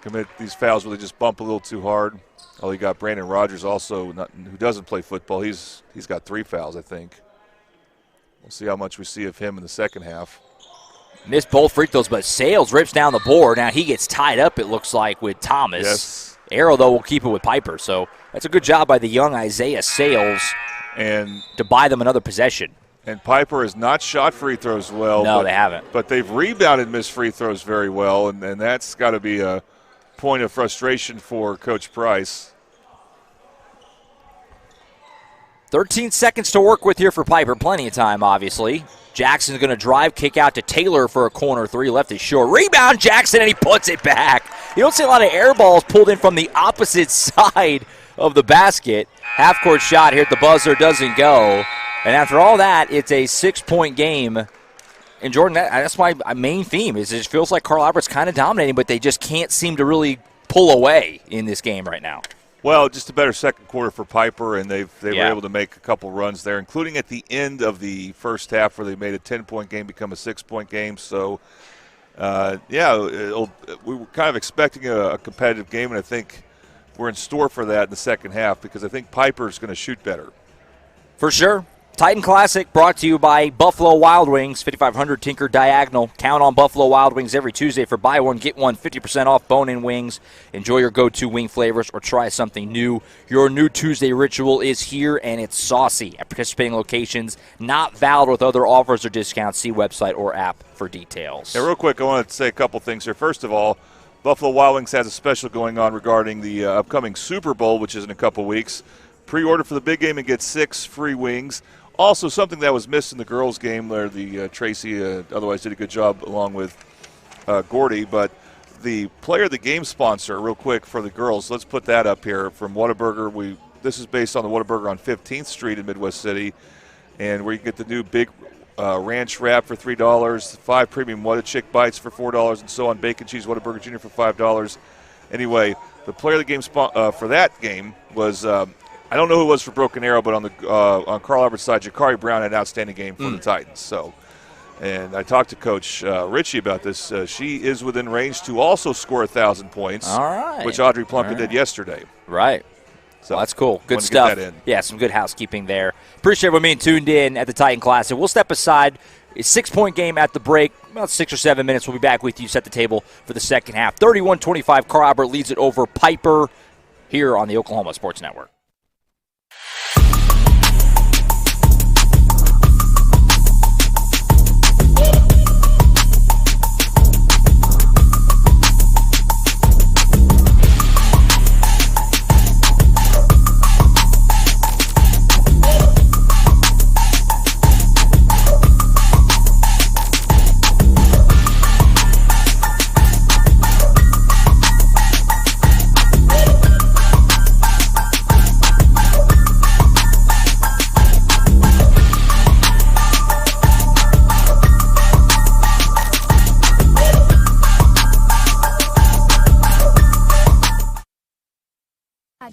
commit these fouls where they just bump a little too hard. Oh, you got Brandon Rogers also, who doesn't play football. He's got 3 fouls, I think. We'll see how much we see of him in the second half. Missed both free throws, but Sales rips down the board. Now he gets tied up, it looks like, with Thomas. Yes. Arrow, though, will keep it with Piper. So that's a good job by the young Isaiah Sales and to buy them another possession. And Piper has not shot free throws well. No, they haven't. But they've rebounded missed free throws very well, and that's got to be a point of frustration for Coach Price. 13 seconds to work with here for Piper. Plenty of time, obviously. Jackson's going to drive, kick out to Taylor for a corner 3. Left is short. Rebound, Jackson, and he puts it back. You don't see a lot of air balls pulled in from the opposite side of the basket. Half-court shot here at the buzzer doesn't go. And after all that, it's a 6-point game. And, Jordan, that's my main theme. Is it feels like Carl Albert's kind of dominating, but they just can't seem to really pull away in this game right now. Well, just a better second quarter for Piper, and they were able to make a couple runs there, including at the end of the first half where they made a 10-point game become a 6-point game. So, we were kind of expecting a competitive game, and I think we're in store for that in the second half because I think Piper's going to shoot better. For sure. Titan Classic brought to you by Buffalo Wild Wings, 5500 Tinker Diagonal. Count on Buffalo Wild Wings every Tuesday for buy one, get one, 50% off bone-in wings. Enjoy your go-to wing flavors or try something new. Your new Tuesday ritual is here, and it's saucy at participating locations. Not valid with other offers or discounts. See website or app for details. Yeah, real quick, I want to say a couple things here. First of all, Buffalo Wild Wings has a special going on regarding the upcoming Super Bowl, which is in a couple weeks. Pre-order for the big game and get 6 free wings. Also, something that was missed in the girls' game where the Tracy otherwise did a good job along with Gordy, but the player of the game sponsor, real quick, for the girls, let's put that up here from Whataburger. This is based on the Whataburger on 15th Street in Midwest City, and where you can get the new big ranch wrap for $3, 5 premium Whata Chick bites for $4, and so on, bacon cheese Whataburger Jr. for $5. Anyway, the player of the game for that game was I don't know who it was for Broken Arrow, but on Carl Albert's side, Jakari Brown had an outstanding game for the Titans. So, and I talked to Coach Ritchie about this. She is within range to also score 1,000 points, which Audrey Plumpton did yesterday. Right. So that's cool. Good stuff. Yeah, some good housekeeping there. Appreciate everyone being tuned in at the Titan Classic. We'll step aside. A 6-point game at the break. About 6 or 7 minutes. We'll be back with you. Set the table for the second half. 31-25. Carl Albert leads it over Piper here on the Oklahoma Sports Network.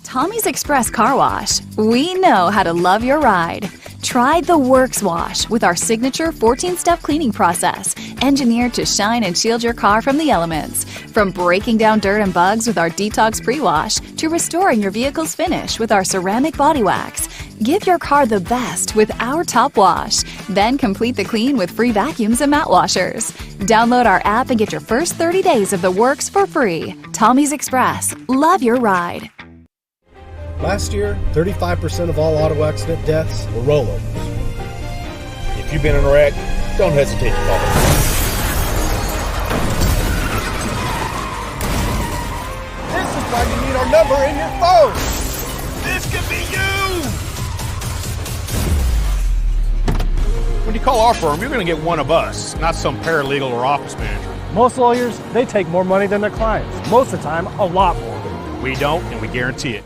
Tommy's Express Car Wash, we know how to love your ride. Try the Works Wash with our signature 14-step cleaning process, engineered to shine and shield your car from the elements. From breaking down dirt and bugs with our Detox Pre-Wash to restoring your vehicle's finish with our ceramic body wax. Give your car the best with our Top Wash. Then complete the clean with free vacuums and mat washers. Download our app and get your first 30 days of the Works for free. Tommy's Express, love your ride. Last year, 35% of all auto accident deaths were rollovers. If you've been in a wreck, don't hesitate to call us. This is why you need our number in your phone. This could be you. When you call our firm, you're going to get one of us, not some paralegal or office manager. Most lawyers, they take more money than their clients. Most of the time, a lot more. We don't, and we guarantee it.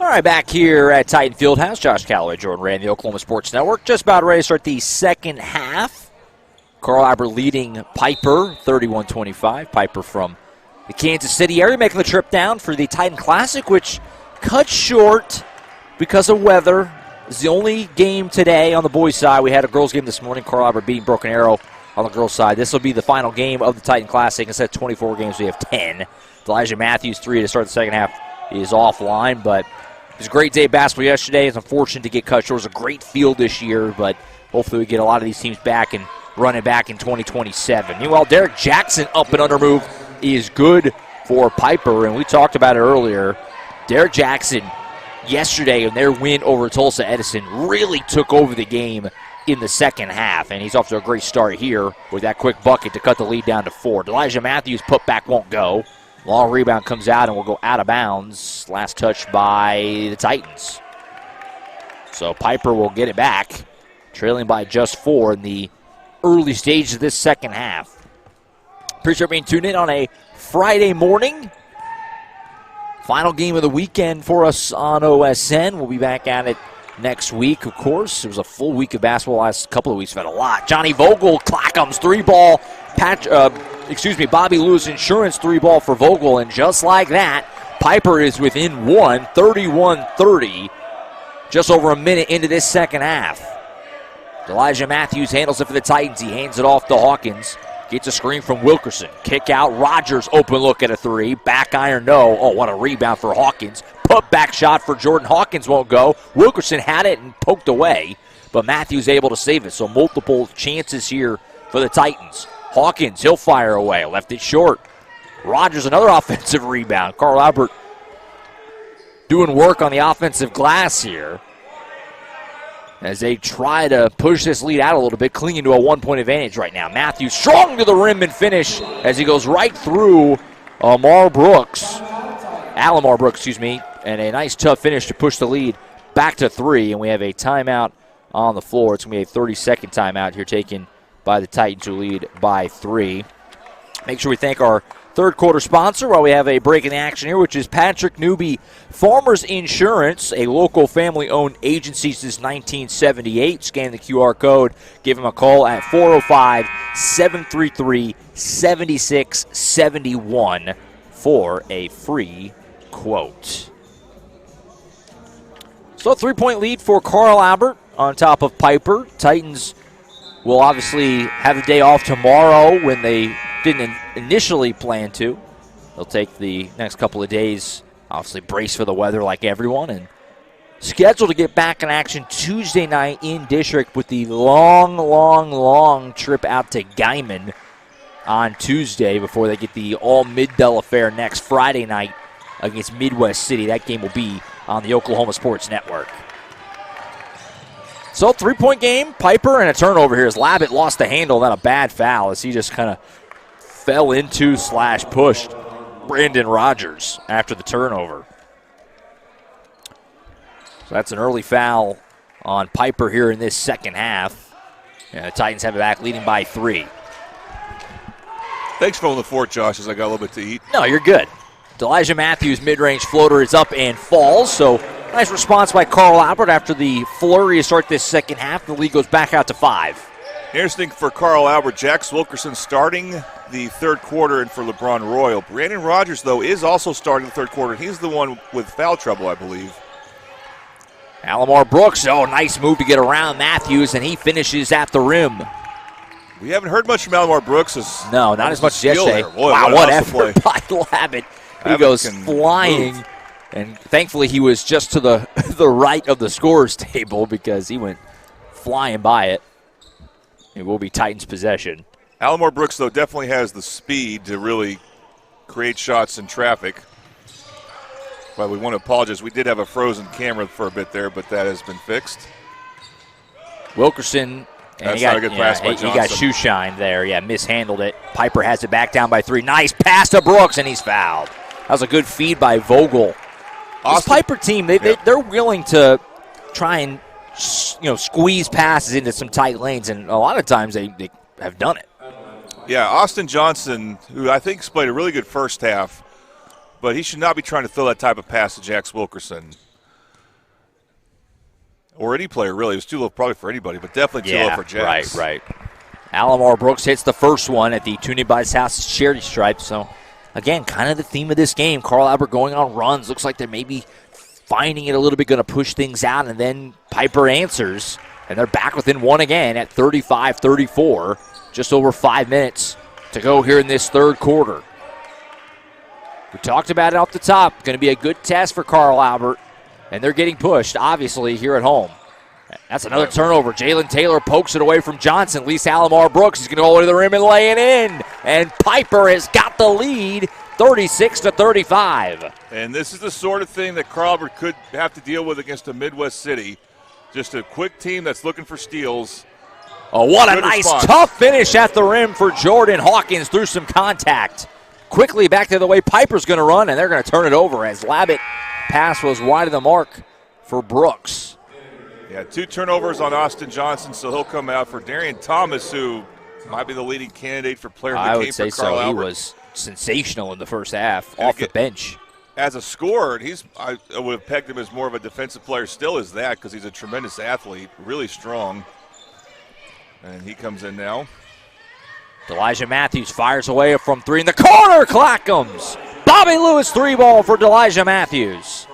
All right, back here at Titan Fieldhouse, Josh Calloway, Jordan Ray, and the Oklahoma Sports Network. Just about ready to start the second half. Carl Albert leading Piper, 31-25. Piper from the Kansas City area making the trip down for the Titan Classic, which cut short because of weather. It's the only game today on the boys' side. We had a girls' game this morning. Carl Albert beating Broken Arrow on the girls' side. This will be the final game of the Titan Classic. Instead of 24 games, we have 10. Elijah Matthews, 3 to start the second half, is offline, but it was a great day of basketball yesterday. It's unfortunate to get cut short. It was a great field this year, but hopefully we get a lot of these teams back and running back in 2027. Meanwhile, Derek Jackson up and under move is good for Piper, and we talked about it earlier. Derek Jackson yesterday in their win over Tulsa Edison really took over the game in the second half, and he's off to a great start here with that quick bucket to cut the lead down to 4. Elijah Matthews' putback won't go. Long rebound comes out and will go out of bounds. Last touch by the Titans. So Piper will get it back, trailing by just 4 in the early stages of this second half. Appreciate being tuned in on a Friday morning. Final game of the weekend for us on OSN. We'll be back at it next week, of course. It was a full week of basketball. Last couple of weeks we've had a lot. Johnny Vogel, Clackamas 3-ball. Bobby Lewis Insurance 3-ball for Vogel. And just like that, Piper is within 1, 31-30. Just over a minute into this second half. Elijah Matthews handles it for the Titans. He hands it off to Hawkins. Gets a screen from Wilkerson. Kick out. Rogers open look at a 3. Back iron, no. Oh, what a rebound for Hawkins. Put back shot for Jordan. Hawkins won't go. Wilkerson had it and poked away, but Matthews able to save it. So multiple chances here for the Titans. Hawkins, he'll fire away. Left it short. Rogers, another offensive rebound. Carl Albert doing work on the offensive glass here as they try to push this lead out a little bit, clinging to a 1-point advantage right now. Matthews strong to the rim and finish as he goes right through Alamar Brooks, and a nice tough finish to push the lead back to 3, and we have a timeout on the floor. It's going to be a 30-second timeout here taken by the Titans, who lead by 3. Make sure we thank our third quarter sponsor while we have a break in the action here, which is Patrick Newby Farmers Insurance, a local family-owned agency since 1978. Scan the QR code. Give him a call at 405-733-7671 for a free quote. So 3-point lead for Carl Albert on top of Piper. Titans will obviously have the day off tomorrow when they didn't initially plan to. They'll take the next couple of days, obviously brace for the weather like everyone, and scheduled to get back in action Tuesday night in district with the long trip out to Guyman on Tuesday before they get the all-Mid-Del affair next Friday night against Midwest City. That game will be on the Oklahoma Sports Network. So 3-point game, Piper, and a turnover here as Labatt lost the handle, not a bad foul as he just kind of fell into / pushed Brandon Rogers after the turnover. So that's an early foul on Piper here in this second half. And the Titans have it back leading by 3. Thanks for holding the fort, Josh, as I got a little bit to eat. No, you're good. Elijah Matthews' mid-range floater is up and falls, so nice response by Carl Albert after the flurry to start this second half. The lead goes back out to 5. Interesting for Carl Albert, Jax Wilkerson starting the third quarter, and for LeBron Royal. Brandon Rogers, though, is also starting the third quarter. He's the one with foul trouble, I believe. Alamar Brooks, nice move to get around Matthews, and he finishes at the rim. We haven't heard much from Alamar Brooks. No, not as much as yesterday. Boy, wow, what effort by Labatt. He goes flying, and thankfully he was just to the right of the scorer's table because he went flying by it. It will be Titans' possession. Alamar Brooks, though, definitely has the speed to really create shots in traffic. But we want to apologize. We did have a frozen camera for a bit there, but that has been fixed. Wilkerson. That's not a good pass by Johnson. He got shoe shine there. Yeah, mishandled it. Piper has it back down by 3. Nice pass to Brooks, and he's fouled. That was a good feed by Vogel. This Piper team, they're willing to try and squeeze passes into some tight lanes, and a lot of times they have done it. Yeah, Austin Johnson, who I think played a really good first half, but he should not be trying to throw that type of pass to Jax Wilkerson. Or any player, really. It was too low probably for anybody, but definitely too low for Jax. Right. Alomar Brooks hits the first one at the Toonie Bice House's charity stripe. So, again, kind of the theme of this game. Carl Albert going on runs. Looks like they're maybe finding it a little bit, going to push things out, and then Piper answers. And they're back within one again at 35-34. Just over 5 minutes to go here in this third quarter. We talked about it off the top. Going to be a good test for Carl Albert. And they're getting pushed, obviously, here at home. That's another turnover. Jalen Taylor pokes it away from Johnson. At least Alomar Brooks is going to go over to the rim and lay it in. And Piper has got the lead, 36-35. And this is the sort of thing that Carl Albert could have to deal with against a Midwest City. Just a quick team that's looking for steals. Oh, what a nice, tough finish at the rim for Jordan Hawkins through some contact. Quickly back to the way Piper's going to run, and they're going to turn it over as Labatt pass was wide of the mark for Brooks. Yeah, 2 turnovers on Austin Johnson, so he'll come out for Darian Thomas, who might be the leading candidate for player of the game. I would say for Carl so. Albert. He was sensational in the first half, off the bench. As a scorer, I would have pegged him as more of a defensive player, still is that, because he's a tremendous athlete, really strong. And he comes in now. Elijah Matthews fires away from 3 in the corner. Clackham's Bobby Lewis 3-ball for Elijah Matthews.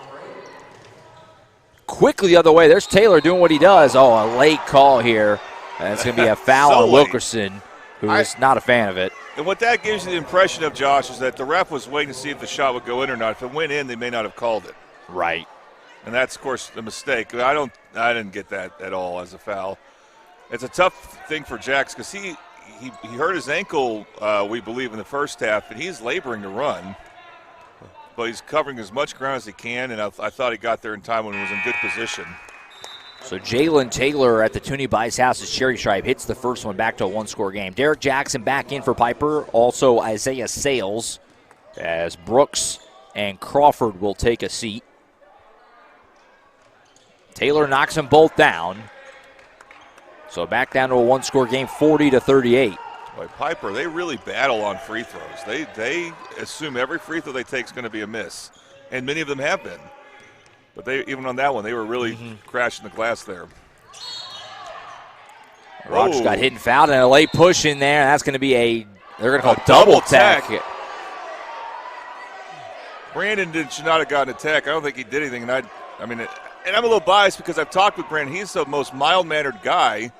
Quickly the other way. There's Taylor doing what he does. Oh, a late call here. That's going to be a foul on Wilkerson, who is not a fan of it. And what that gives you the impression of, Josh, is that the ref was waiting to see if the shot would go in or not. If it went in, they may not have called it. Right. And that's, of course, the mistake. I didn't get that at all as a foul. It's a tough thing for Jax because he hurt his ankle, we believe, in the first half, and he's laboring to run. But he's covering as much ground as he can, and I thought he got there in time when he was in good position. So Jalen Taylor at the Toonie Bice House's cherry stripe hits the first one back to a one-score game. Derek Jackson back in for Piper. Also Isaiah Sales as Brooks and Crawford will take a seat. Taylor knocks them both down. So back down to a one-score game, 40-38. Boy, Piper, they really battle on free throws. They assume every free throw they take is going to be a miss, and many of them have been. But even on that one, they were really crashing the glass there. Rogers got hit and fouled, and a late push in there. That's going to be they're going to call double tech. Brandon should not have gotten a tech. I don't think he did anything. And I'm a little biased because I've talked with Brandon. He's the most mild-mannered guy.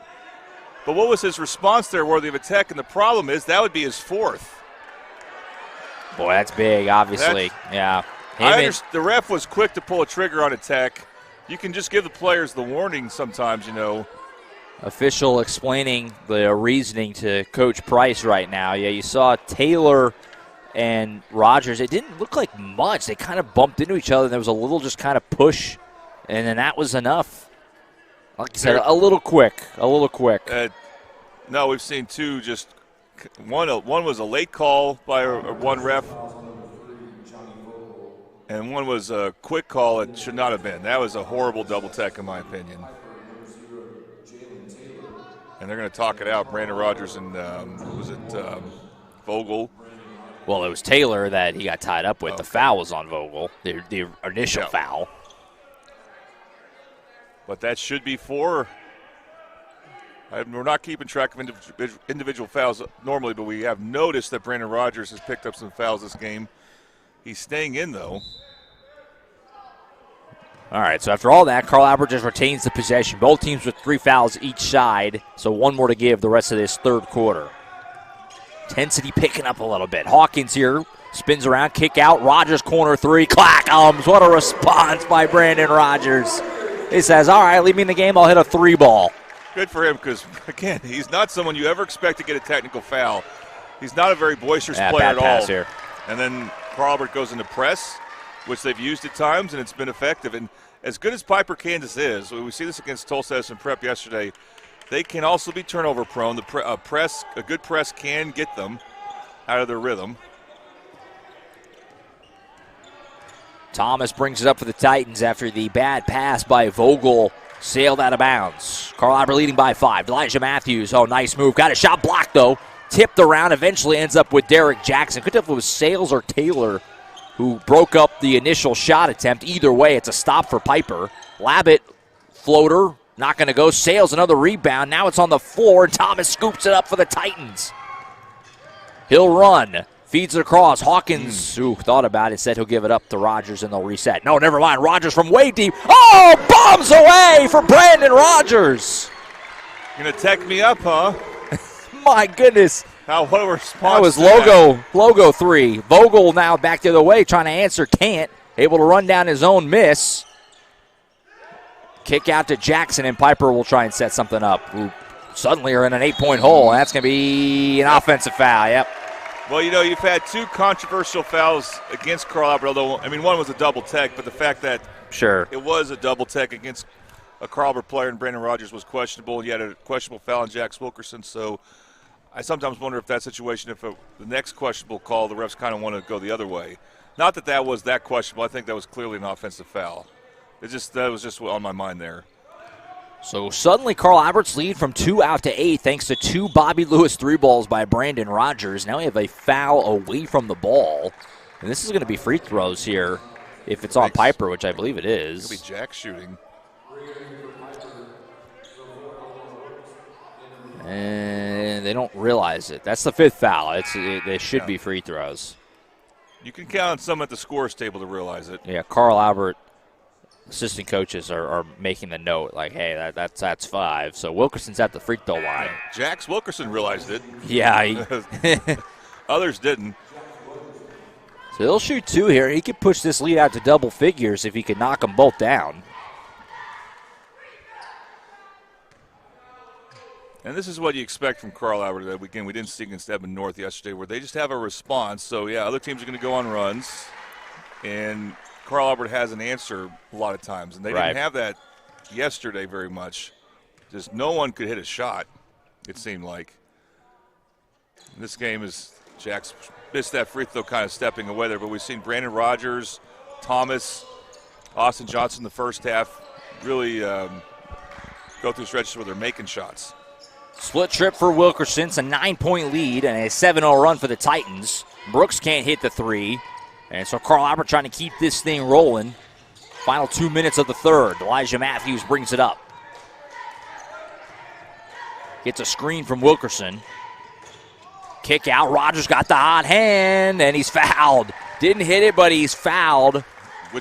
But what was his response there worthy of a tech? And the problem is that would be his 4th. Boy, that's big, obviously. Yeah. The ref was quick to pull a trigger on a tech. You can just give the players the warning sometimes, Official explaining the reasoning to Coach Price right now. Yeah, you saw Taylor and Rogers. It didn't look like much. They kind of bumped into each other, and there was a little just kind of push, and then that was enough. Like I said, a little quick. No, we've seen 2 just one was a late call by one ref, and one was a quick call that should not have been. That was a horrible double tech in my opinion. And they're going to talk it out. Brandon Rogers and Vogel? Well, it was Taylor that he got tied up with. The foul was on Vogel, the initial foul. But that should be 4. We're not keeping track of individual fouls normally, but we have noticed that Brandon Rogers has picked up some fouls this game. He's staying in, though. All right, so after all that, Carl Albert just retains the possession. Both teams with 3 fouls each side, so 1 more to give the rest of this third quarter. Intensity picking up a little bit. Hawkins here spins around, kick out. Rogers corner 3. Clackham's. What a response by Brandon Rogers. He says, all right, leave me in the game. I'll hit a 3-ball. Good for him because, again, he's not someone you ever expect to get a technical foul. He's not a very boisterous player at all. Here. And then Carl Albert goes into press, which they've used at times, and it's been effective. And as good as Piper Kansas is, we see this against Tulsa Edison Prep yesterday, they can also be turnover prone. A good press can get them out of their rhythm. Thomas brings it up for the Titans after the bad pass by Vogel sailed out of bounds. Carl Albert leading by 5. Elijah Matthews, nice move. Got a shot blocked, though. Tipped around, eventually ends up with Derek Jackson. Couldn't tell if it was Sales or Taylor who broke up the initial shot attempt. Either way, it's a stop for Piper. Labatt Floater, not going to go. Sails another rebound. Now it's on the floor, and Thomas scoops it up for the Titans. He'll run. Feeds it across. Hawkins, who thought about it, said he'll give it up to Rogers and they'll reset. No, never mind. Rogers from way deep. Oh, bombs away for Brandon Rogers. Gonna tech me up, huh? My goodness. What a response. That was logo 3. Vogel now back the other way, trying to answer, can't. Able to run down his own miss. Kick out to Jackson, and Piper will try and set something up. Who suddenly are in an 8-point hole. That's going to be an offensive foul, yep. Well, you've had 2 controversial fouls against Carl Albert, although, one was a double tech, but the fact that it was a double tech against a Carl Albert player and Brandon Rogers was questionable. You had a questionable foul on Jax Wilkerson, so I sometimes wonder if that situation, the next questionable call, the refs kind of want to go the other way. Not that was that questionable. I think that was clearly an offensive foul. That was just on my mind there. So suddenly Carl Albert's lead from 2 out to 8 thanks to 2 Bobby Lewis 3 balls by Brandon Rogers. Now we have a foul away from the ball. And this is going to be free throws here if it's on Piper, which I believe it is. It's going to be Jack shooting. And they don't realize it. That's the 5th foul. They should be free throws. You can count on some at the scores table to realize it. Yeah, Carl Albert assistant coaches are making the note, like, hey, that's 5. So Wilkerson's at the free throw line. Jax Wilkerson realized it. Yeah. Others didn't. So he'll shoot 2 here. He could push this lead out to double figures if he could knock them both down. And this is what you expect from Carl Albert. Again, we didn't see against Edmond North yesterday, where they just have a response. So, other teams are going to go on runs. And Carl Albert has an answer a lot of times. And they didn't have that yesterday very much. Just no one could hit a shot, it seemed like. And this game is Jack's missed that free throw kind of stepping away there. But we've seen Brandon Rogers, Thomas, Austin Johnson in the first half really go through stretches where they're making shots. Split trip for Wilkerson. It's a 9-point lead and a 7-0 run for the Titans. Brooks can't hit the 3. And so Carl Albert trying to keep this thing rolling. Final 2 minutes of the third. Elijah Matthews brings it up. Gets a screen from Wilkerson. Kick out. Rogers got the hot hand, and he's fouled. Didn't hit it, but he's fouled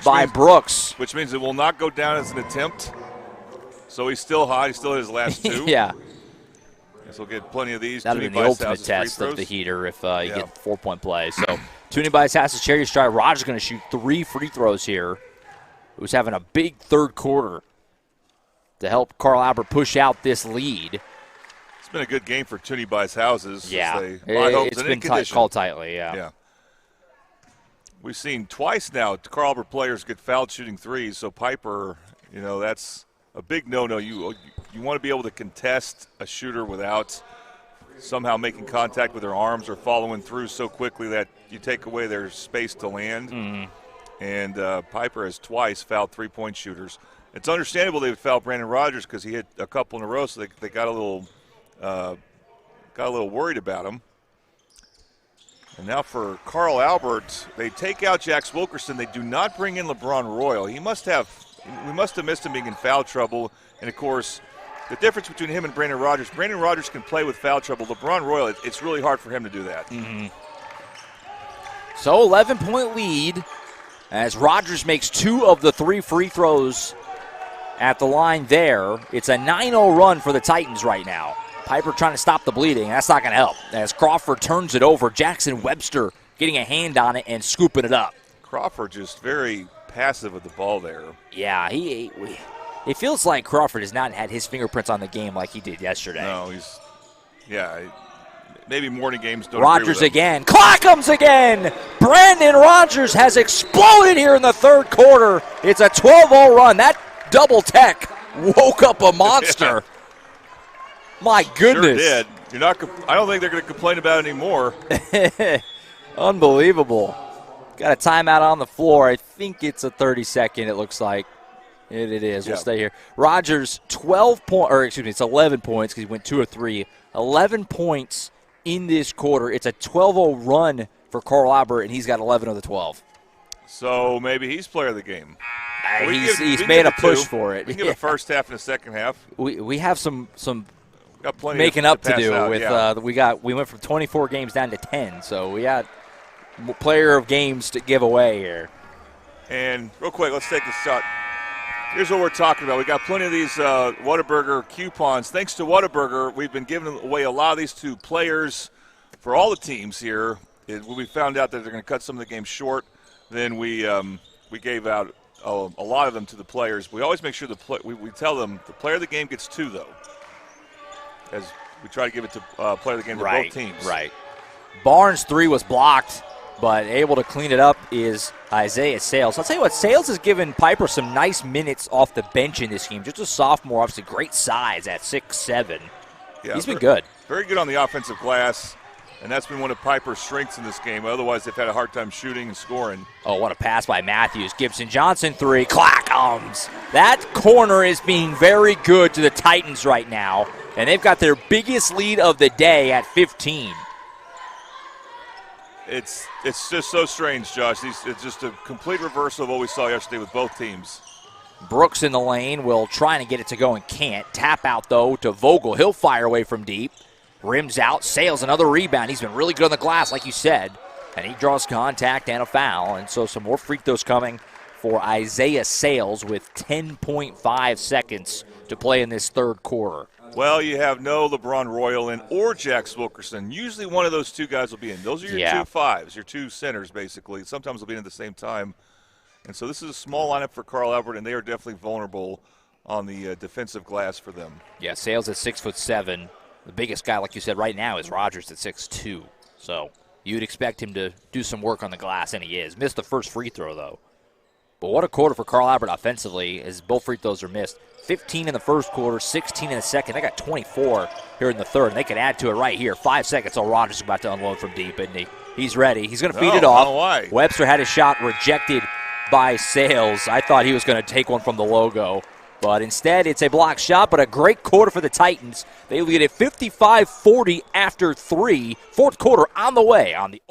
by Brooks. Which means it will not go down as an attempt. So he's still hot. He still hit his last 2. Yeah. Guess we'll get plenty of these. That'll be the ultimate test of the heater if you get 4-point play. So Toonie Bice has his cherry stride. Rogers going to shoot 3 free throws here. Who's having a big third quarter to help Carl Albert push out this lead. It's been a good game for Toonie Bice houses. Yeah, it's been called tightly, yeah. We've seen twice now Carl Albert players get fouled shooting 3s, so Piper, that's a big no-no. You want to be able to contest a shooter without somehow making contact with their arms or following through so quickly that you take away their space to land. Mm-hmm. And Piper has twice fouled 3-point shooters. It's understandable they would foul Brandon Rogers because he hit a couple in a row, so they got a little worried about him. And now for Carl Albert, they take out Jax Wilkerson. They do not bring in LeBron Royal. We must have missed him being in foul trouble. And, of course, the difference between him and Brandon Rogers can play with foul trouble. LeBron Royal, it's really hard for him to do that. Mm-hmm. So 11-point lead as Rogers makes 2 of the 3 free throws at the line there. It's a 9-0 run for the Titans right now. Piper trying to stop the bleeding. That's not going to help. As Crawford turns it over, Jackson Webster getting a hand on it and scooping it up. Crawford just very passive with the ball there. Yeah, it feels like Crawford has not had his fingerprints on the game like he did yesterday. No, maybe morning games don't Rogers again. Clackham's again. Brandon Rogers has exploded here in the third quarter. It's a 12-0 run. That double tech woke up a monster. My goodness. Sure did. I don't think they're going to complain about it anymore. Unbelievable. Got a timeout on the floor. I think it's a 30-second, it looks like. It is. We'll stay here. Rogers, it's 11 points because he went 2 of 3. 11 points in this quarter. It's a 12-0 run for Carl Albert, and he's got 11 of the 12. So maybe he's player of the game. He's made a push for it. We can give a first half and a second half. We have some got plenty making up to pass do out, with yeah. we went from 24 games down to 10, so we got player of games to give away here. And real quick, let's take a shot. Here's what we're talking about. We got plenty of these Whataburger coupons. Thanks to Whataburger, we've been giving away a lot of these to players for all the teams here. When we found out that they're going to cut some of the games short, then we gave out a lot of them to the players. We always make sure we tell them the player of the game gets 2, though, as we try to give it to player of the game to both teams. Right. Barnes' 3 was blocked, but able to clean it up is Isaiah Sales. I'll tell you what, Sales has given Piper some nice minutes off the bench in this game. Just a sophomore, obviously great size at 6'7". Yeah, he's been good. Very good on the offensive glass. And that's been one of Piper's strengths in this game. Otherwise, they've had a hard time shooting and scoring. Oh, what a pass by Matthews. Gibson Johnson 3. Clackums. That corner is being very good to the Titans right now. And they've got their biggest lead of the day at 15. It's just so strange, Josh. It's just a complete reversal of what we saw yesterday with both teams. Brooks in the lane will try to get it to go and can't. Tap out, though, to Vogel. He'll fire away from deep. Rims out, Sales another rebound. He's been really good on the glass, like you said. And he draws contact and a foul. And so some more free throws coming for Isaiah Sales with 10.5 seconds to play in this third quarter. Well, you have no LeBron Royal in or Jax Wilkerson. Usually one of those two guys will be in. Those are your 2 5s, your 2 centers, basically. Sometimes they'll be in at the same time. And so this is a small lineup for Carl Albert, and they are definitely vulnerable on the defensive glass for them. Yeah, Sales at 6'7". The biggest guy, like you said, right now is Rogers at 6'2". So you'd expect him to do some work on the glass, and he is. Missed the first free throw, though. But what a quarter for Carl Albert offensively, as both free throws are missed. 15 in the first quarter, 16 in the second. They got 24 here in the third, and they can add to it right here. 5 seconds, so Rogers is about to unload from deep, isn't he? He's ready. He's going to feed it off. Why? Webster had his shot rejected by Sales. I thought he was going to take one from the logo. But instead, it's a block shot, but a great quarter for the Titans. They lead at 55-40 after 3. Fourth quarter on the way on the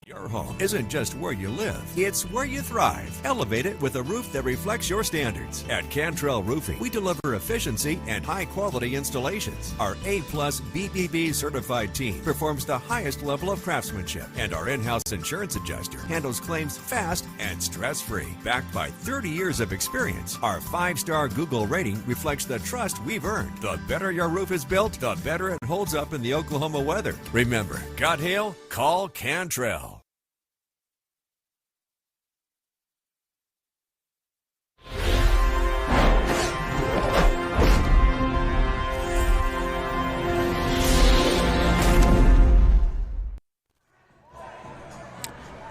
Your home isn't just where you live, it's where you thrive. Elevate it with a roof that reflects your standards. At Cantrell Roofing, we deliver efficiency and high-quality installations. Our A-plus BBB certified team performs the highest level of craftsmanship, and our in-house insurance adjuster handles claims fast and stress-free. Backed by 30 years of experience, our 5-star Google rating reflects the trust we've earned. The better your roof is built, the better it holds up in the Oklahoma weather. Remember, got hail? Call Cantrell.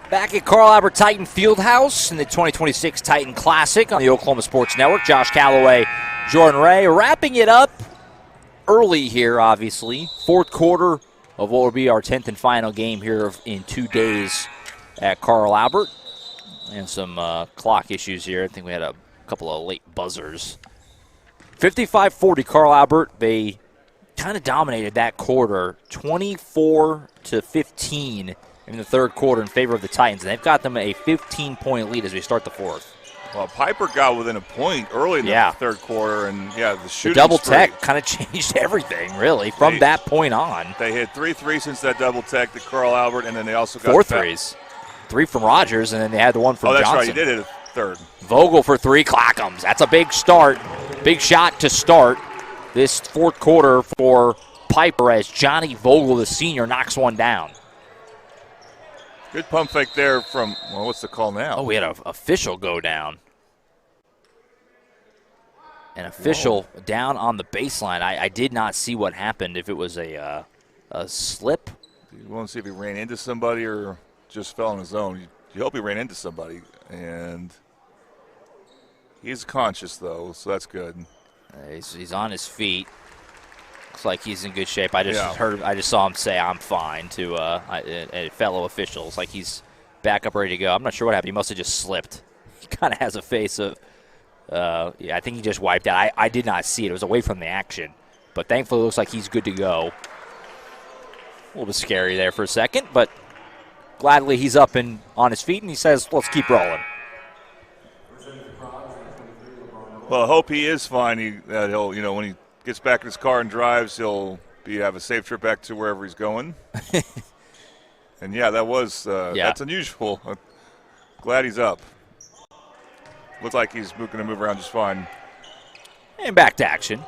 Back at Carl Albert Titan Fieldhouse in the 2026 Titan Classic on the Oklahoma Sports Network. Josh Calloway, Jordan Ray, wrapping it up early here, obviously. Fourth quarter of what will be our 10th and final game here in 2 days at Carl Albert. And some clock issues here. I think we had a couple of late buzzers. 55-40 Carl Albert. They kind of dominated that quarter, 24-15 in the third quarter in favor of the Titans. And they've got them a 15-point lead as we start the fourth. Well, Piper got within a point early in the third quarter, and the shooting. The double tech kind of changed everything, really, from that point on. They hit 3 threes since that double tech to Carl Albert, and then they also got 4 threes. 3 from Rogers, and then they had the one from Johnson. That's right, he did hit a third. Vogel for 3, Clackums. That's a big start, big shot to start this fourth quarter for Piper as Johnny Vogel, the senior, knocks one down. Good pump fake there from, what's the call now? Oh, we had an official go down. An official down on the baseline. I did not see what happened, if it was a slip. You want to see if he ran into somebody or just fell on his own. You hope he ran into somebody. And he's conscious, though, so that's good. He's on his feet. Looks like he's in good shape. I just saw him say "I'm fine" to a fellow official. It's like he's back up, ready to go. I'm not sure what happened. He must have just slipped. He kind of has a face of I think he just wiped out. I did not see it. It was away from the action. But thankfully, it looks like he's good to go. A little bit scary there for a second, but gladly he's up and on his feet, and he says, let's keep rolling. Well, I hope he is fine. He'll, when he gets back in his car and drives, he'll have a safe trip back to wherever he's going. And, yeah, that was that's unusual. Glad he's up. Looks like he's going to move around just fine. And back to action.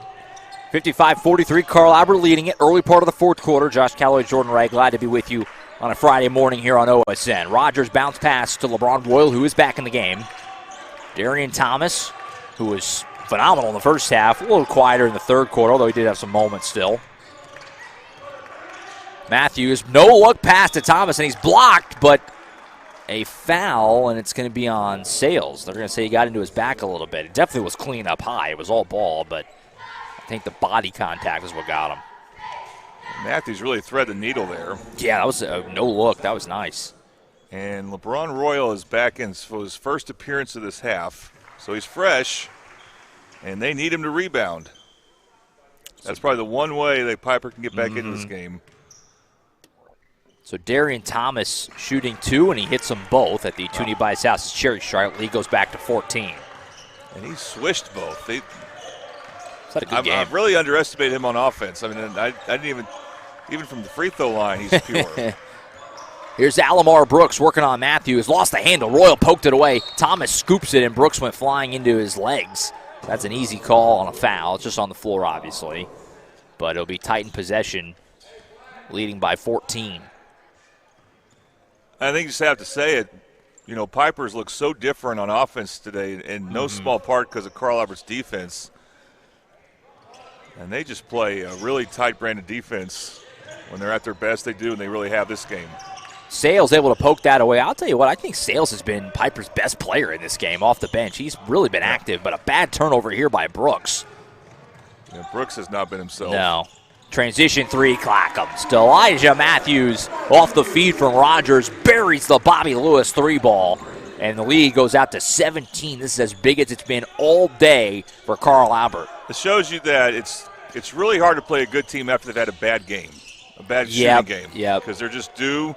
55-43, Carl Albert leading it. Early part of the fourth quarter. Josh Calloway, Jordan Ray, glad to be with you on a Friday morning here on OSN. Rogers bounce pass to LeBron Royal, who is back in the game. Darian Thomas, who was phenomenal in the first half, a little quieter in the third quarter, although he did have some moments still. Matthews, no look pass to Thomas, and he's blocked, but a foul, and it's going to be on Sales. They're going to say he got into his back a little bit. It definitely was clean up high. It was all ball, but I think the body contact is what got him. Matthews really threaded the needle there. Yeah, that was a no look. That was nice. And LeBron Royal is back in for his first appearance of this half. So he's fresh, and they need him to rebound. That's probably the one way that Piper can get back into this game. So Darian Thomas shooting 2, and he hits them both at the Toonie by his house. Cherry Stripe lead goes back to 14. And he swished both. Is that a good game? I've really underestimated him on offense. I mean, I didn't even from the free throw line, he's pure. Here's Alamar Brooks working on Matthews. Lost the handle. Royal poked it away. Thomas scoops it, and Brooks went flying into his legs. That's an easy call on a foul. It's just on the floor, obviously. But it'll be Titan possession, leading by 14. I think you just have to say it. Pipers look so different on offense today, in no small part because of Carl Albert's defense. And they just play a really tight brand of defense. When they're at their best, they do, and they really have this game. Sales able to poke that away. I'll tell you what, I think Sales has been Piper's best player in this game off the bench. He's really been active, but a bad turnover here by Brooks. Yeah, Brooks has not been himself. No. Transition 3, Clackham. Elijah Matthews off the feed from Rogers, buries the Bobby Lewis 3-ball, and the lead goes out to 17. This is as big as it's been all day for Carl Albert. It shows you that it's really hard to play a good team after they've had a bad game, a bad shooting game. Yeah, because they're just due.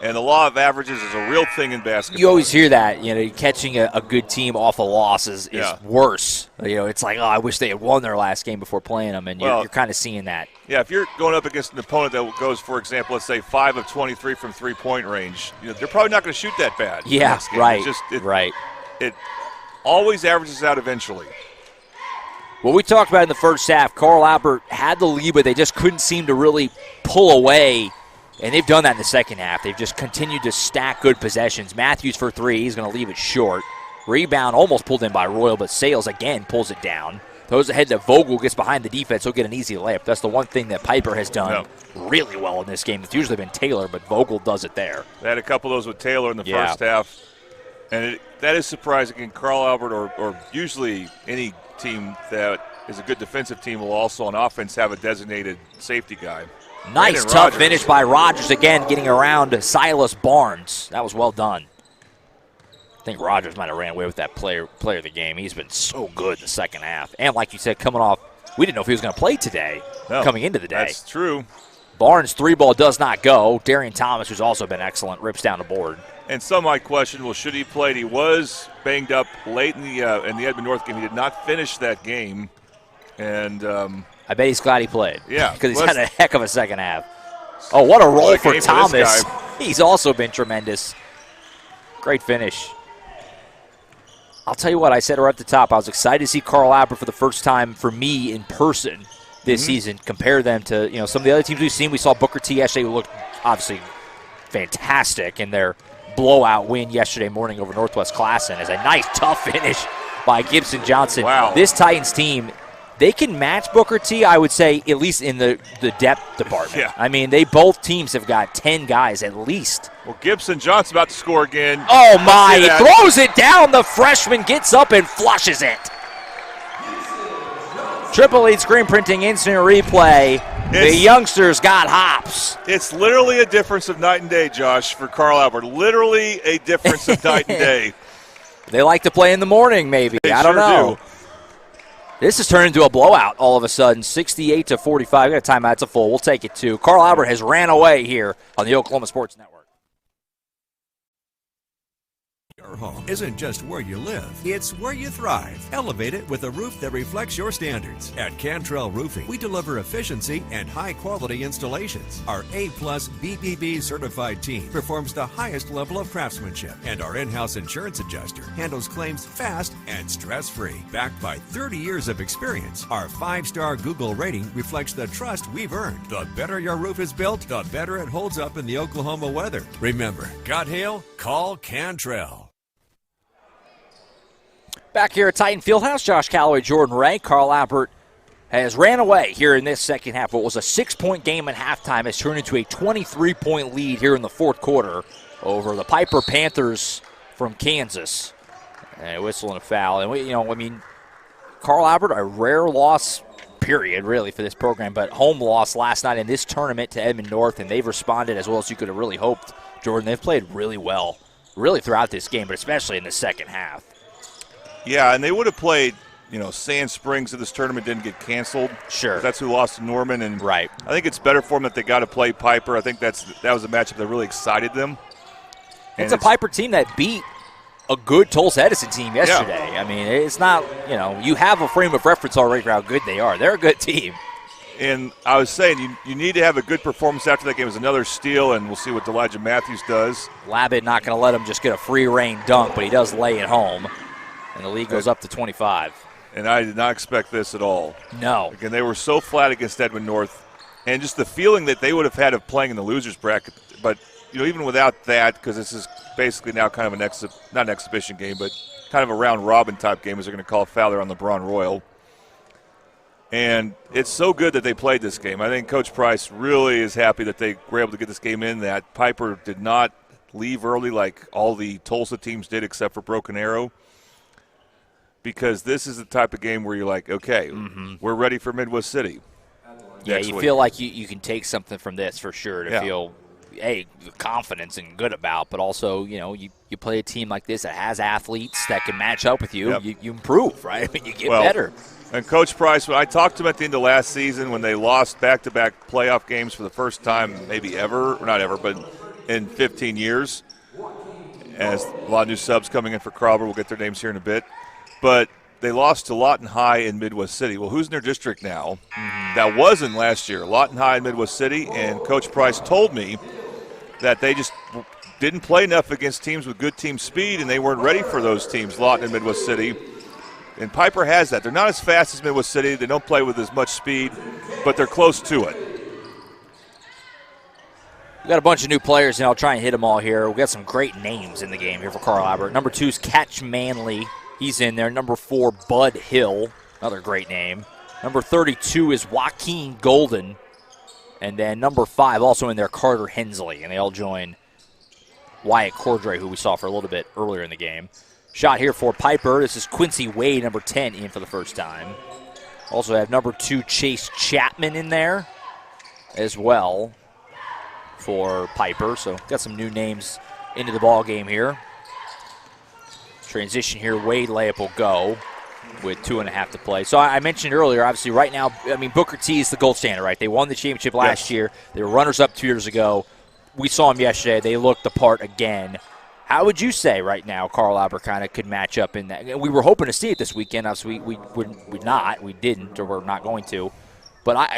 And the law of averages is a real thing in basketball. You always hear that, catching a good team off a loss is worse. It's like, I wish they had won their last game before playing them, and you're kind of seeing that. Yeah, if you're going up against an opponent that goes, for example, let's say 5 of 23 from three-point range, they're probably not going to shoot that bad. Yeah, right, right. It always averages out eventually. Well, we talked about in the first half, Carl Albert had the lead, but they just couldn't seem to really pull away. And they've done that in the second half. They've just continued to stack good possessions. Matthews for 3. He's going to leave it short. Rebound almost pulled in by Royal, but Sales again pulls it down. Throws ahead to Vogel, gets behind the defense. He'll get an easy layup. That's the one thing that Piper has done really well in this game. It's usually been Taylor, but Vogel does it there. They had a couple of those with Taylor in the first half. And that is surprising. And Carl Albert or usually any team that is a good defensive team will also on offense have a designated safety guy. Nice tough finish by Rogers again, getting around Silas Barnes. That was well done. I think Rogers might have ran away with that player of the game. He's been so good in the second half. And like you said, coming off, we didn't know if he was going to play today, coming into the day. That's true. Barnes' 3-ball does not go. Darian Thomas, who's also been excellent, rips down the board. And some might question, well, should he play? He was banged up late in the Edmond North game. He did not finish that game. And I bet he's glad he played. Yeah. Because he's had a heck of a second half. Oh, what a roll for Thomas. He's also been tremendous. Great finish. I'll tell you what, I said right at the top, I was excited to see Carl Albert for the first time for me in person this season. Compare them to some of the other teams we've seen. We saw Booker T yesterday, who looked obviously fantastic in their blowout win yesterday morning over Northwest Classen. As a nice, tough finish by Gibson Johnson. Wow. This Titans team, they can match Booker T, I would say, at least in the depth department. Yeah. I mean, both teams have got 10 guys at least. Well, Gibson Johnson about to score again. Oh, my. He throws it down. The freshman gets up and flushes it. Triple Lead screen printing instant replay. The youngsters got hops. It's literally a difference of night and day, Josh, for Carl Albert. Literally a difference of night and day. They like to play in the morning, maybe. I don't know. This has turned into a blowout all of a sudden, 68-45. Got a timeout. It's a full. We'll take it too. Carl Albert has ran away here on the Oklahoma Sports Network. Your home isn't just where you live, it's where you thrive. Elevate it with a roof that reflects your standards. At Cantrell Roofing, we deliver efficiency and high-quality installations. Our A-plus BBB certified team performs the highest level of craftsmanship, and our in-house insurance adjuster handles claims fast and stress-free. Backed by 30 years of experience, our 5-star Google rating reflects the trust we've earned. The better your roof is built, the better it holds up in the Oklahoma weather. Remember, got hail? Call Cantrell. Back here at Titan Fieldhouse, Josh Calloway, Jordan Ray. Carl Albert has ran away here in this second half. What was a 6-point game at halftime has turned into a 23-point lead here in the fourth quarter over the Piper Panthers from Kansas. And a whistle and a foul. And, Carl Albert, a rare loss, period, really, for this program, but home loss last night in this tournament to Edmond North, and they've responded as well as you could have really hoped. Jordan, they've played really well, really throughout this game, but especially in the second half. Yeah, and they would have played, Sand Springs if this tournament didn't get canceled. Sure. That's who lost to Norman. And right. I think it's better for them that they got to play Piper. I think that was a matchup that really excited them. And it's a Piper team that beat a good Tulsa Edison team yesterday. Yeah. I mean, it's not, you have a frame of reference already for how good they are. They're a good team. And I was saying, you need to have a good performance after that game. It was another steal, and we'll see what Elijah Matthews does. Labit not going to let him just get a free reign dunk, but he does lay it home. And the lead goes up to 25. And I did not expect this at all. No. Again, they were so flat against Edmond North. And just the feeling that they would have had of playing in the loser's bracket. But, even without that, because this is basically now kind of not an exhibition game, but kind of a round-robin type game, as they're going to call a foul there on LeBron Royal. And it's so good that they played this game. I think Coach Price really is happy that they were able to get this game in, that Piper did not leave early like all the Tulsa teams did except for Broken Arrow. Because this is the type of game where you're like, okay, we're ready for Midwest City. Yeah, you feel like you can take something from this for sure to feel, confidence and good about. But also, you play a team like this that has athletes that can match up with you. Yep. You improve, right? I mean, you get better. And Coach Price, when I talked to him at the end of last season when they lost back-to-back playoff games for the first time maybe ever, or not ever, but in 15 years, as a lot of new subs coming in for Crowber. We'll get their names here in a bit. But they lost to Lawton High in Midwest City. Well, who's in their district now? That wasn't last year. Lawton High in Midwest City, and Coach Price told me that they just didn't play enough against teams with good team speed, and they weren't ready for those teams, Lawton and Midwest City. And Piper has that. They're not as fast as Midwest City. They don't play with as much speed, but they're close to it. We got a bunch of new players, and I'll try and hit them all here. We got some great names in the game here for Carl Albert. Number 2 is Catch Manley. He's in there. Number 4, Bud Hill, another great name. Number 32 is Joaquin Golden. And then number 5, also in there, Carter Hensley. And they all join Wyatt Cordray, who we saw for a little bit earlier in the game. Shot here for Piper. This is Quincy Wade, number 10, in for the first time. Also have number 2, Chase Chapman in there as well for Piper. So got some new names into the ball game here. Transition here, Wade layup will go with 2.5 to play. So I mentioned earlier, obviously right now, Booker T is the gold standard, right? They won the championship last year. They were runners-up 2 years ago. We saw them yesterday. They looked the part again. How would you say right now Carl Albert kind of could match up in that? We were hoping to see it this weekend. Obviously, we didn't, or we're not going to. But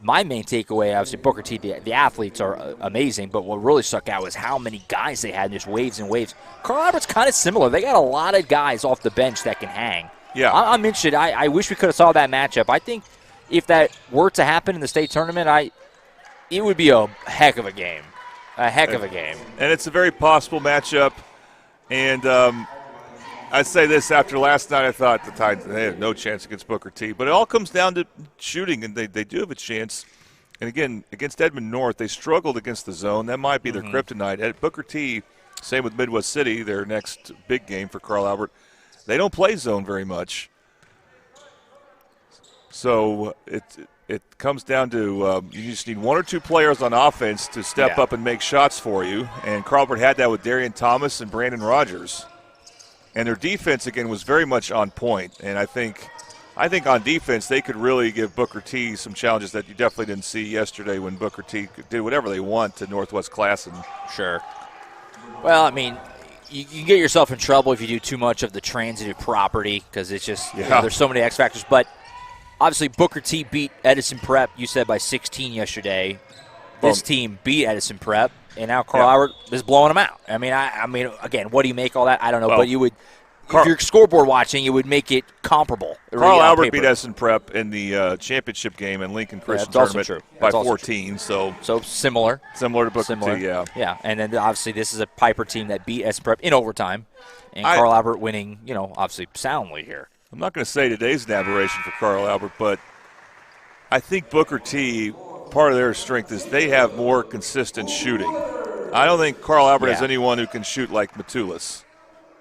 my main takeaway, obviously, Booker T, the athletes are amazing, but what really stuck out was how many guys they had, just waves and waves. Carl Albert's kind of similar. They got a lot of guys off the bench that can hang. Yeah. I'm interested. I wish we could have saw that matchup. I think if that were to happen in the state tournament, it would be a heck of a game. A heck of a game. And it's a very possible matchup. And I'd say this, after last night, I thought the Titans, they have no chance against Booker T. But it all comes down to shooting, and they do have a chance. And, again, against Edmond North, they struggled against the zone. That might be their kryptonite. At Booker T, same with Midwest City, their next big game for Carl Albert, they don't play zone very much. So it comes down to you just need 1 or 2 players on offense to step up and make shots for you. And Carl Albert had that with Darian Thomas and Brandon Rogers. And their defense, again, was very much on point. And I think on defense they could really give Booker T some challenges that you definitely didn't see yesterday when Booker T did whatever they want to Northwest Classen. Sure. Well, I mean, you get yourself in trouble if you do too much of the transitive property because it's just there's so many X factors. But obviously Booker T beat Edison Prep, you said, by 16 yesterday. This team beat Edison Prep, and now Carl Albert is blowing them out. I mean, again, what do you make all that? I don't know, but you would – if you're scoreboard watching, it would make it comparable. Carl Albert beat Edison Prep in the championship game in Lincoln Christian tournament by 14. So similar. Similar to Booker T, yeah. Yeah, and then obviously this is a Piper team that beat Edison Prep in overtime, and Carl Albert winning, obviously soundly here. I'm not going to say today's an aberration for Carl Albert, but I think Booker T, part of their strength is they have more consistent shooting. I don't think Carl Albert has anyone who can shoot like Matulis.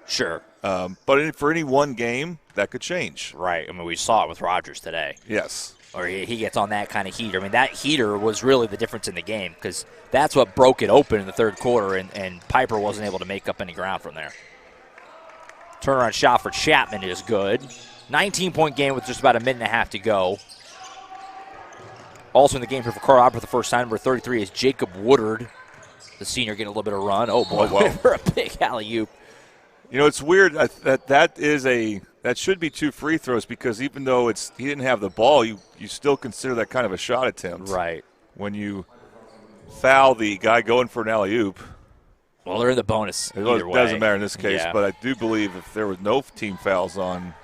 Sure. But for any one game, that could change. Right. I mean, we saw it with Rogers today. Yes. Or he gets on that kind of heater. I mean, that heater was really the difference in the game because that's what broke it open in the third quarter, and Piper wasn't able to make up any ground from there. Turnaround shot for Chapman is good. 19-point game with just about a minute and a half to go. Also in the game here for Carl Albert for the first time, number 33 is Jacob Woodard, the senior, getting a little bit of run. Oh, boy, for a big alley-oop. It's weird that should be 2 free throws because even though he didn't have the ball, you still consider that kind of a shot attempt. Right. When you foul the guy going for an alley-oop. Well, they're in the bonus either way. It doesn't matter in this case, but I do believe if there was no team fouls on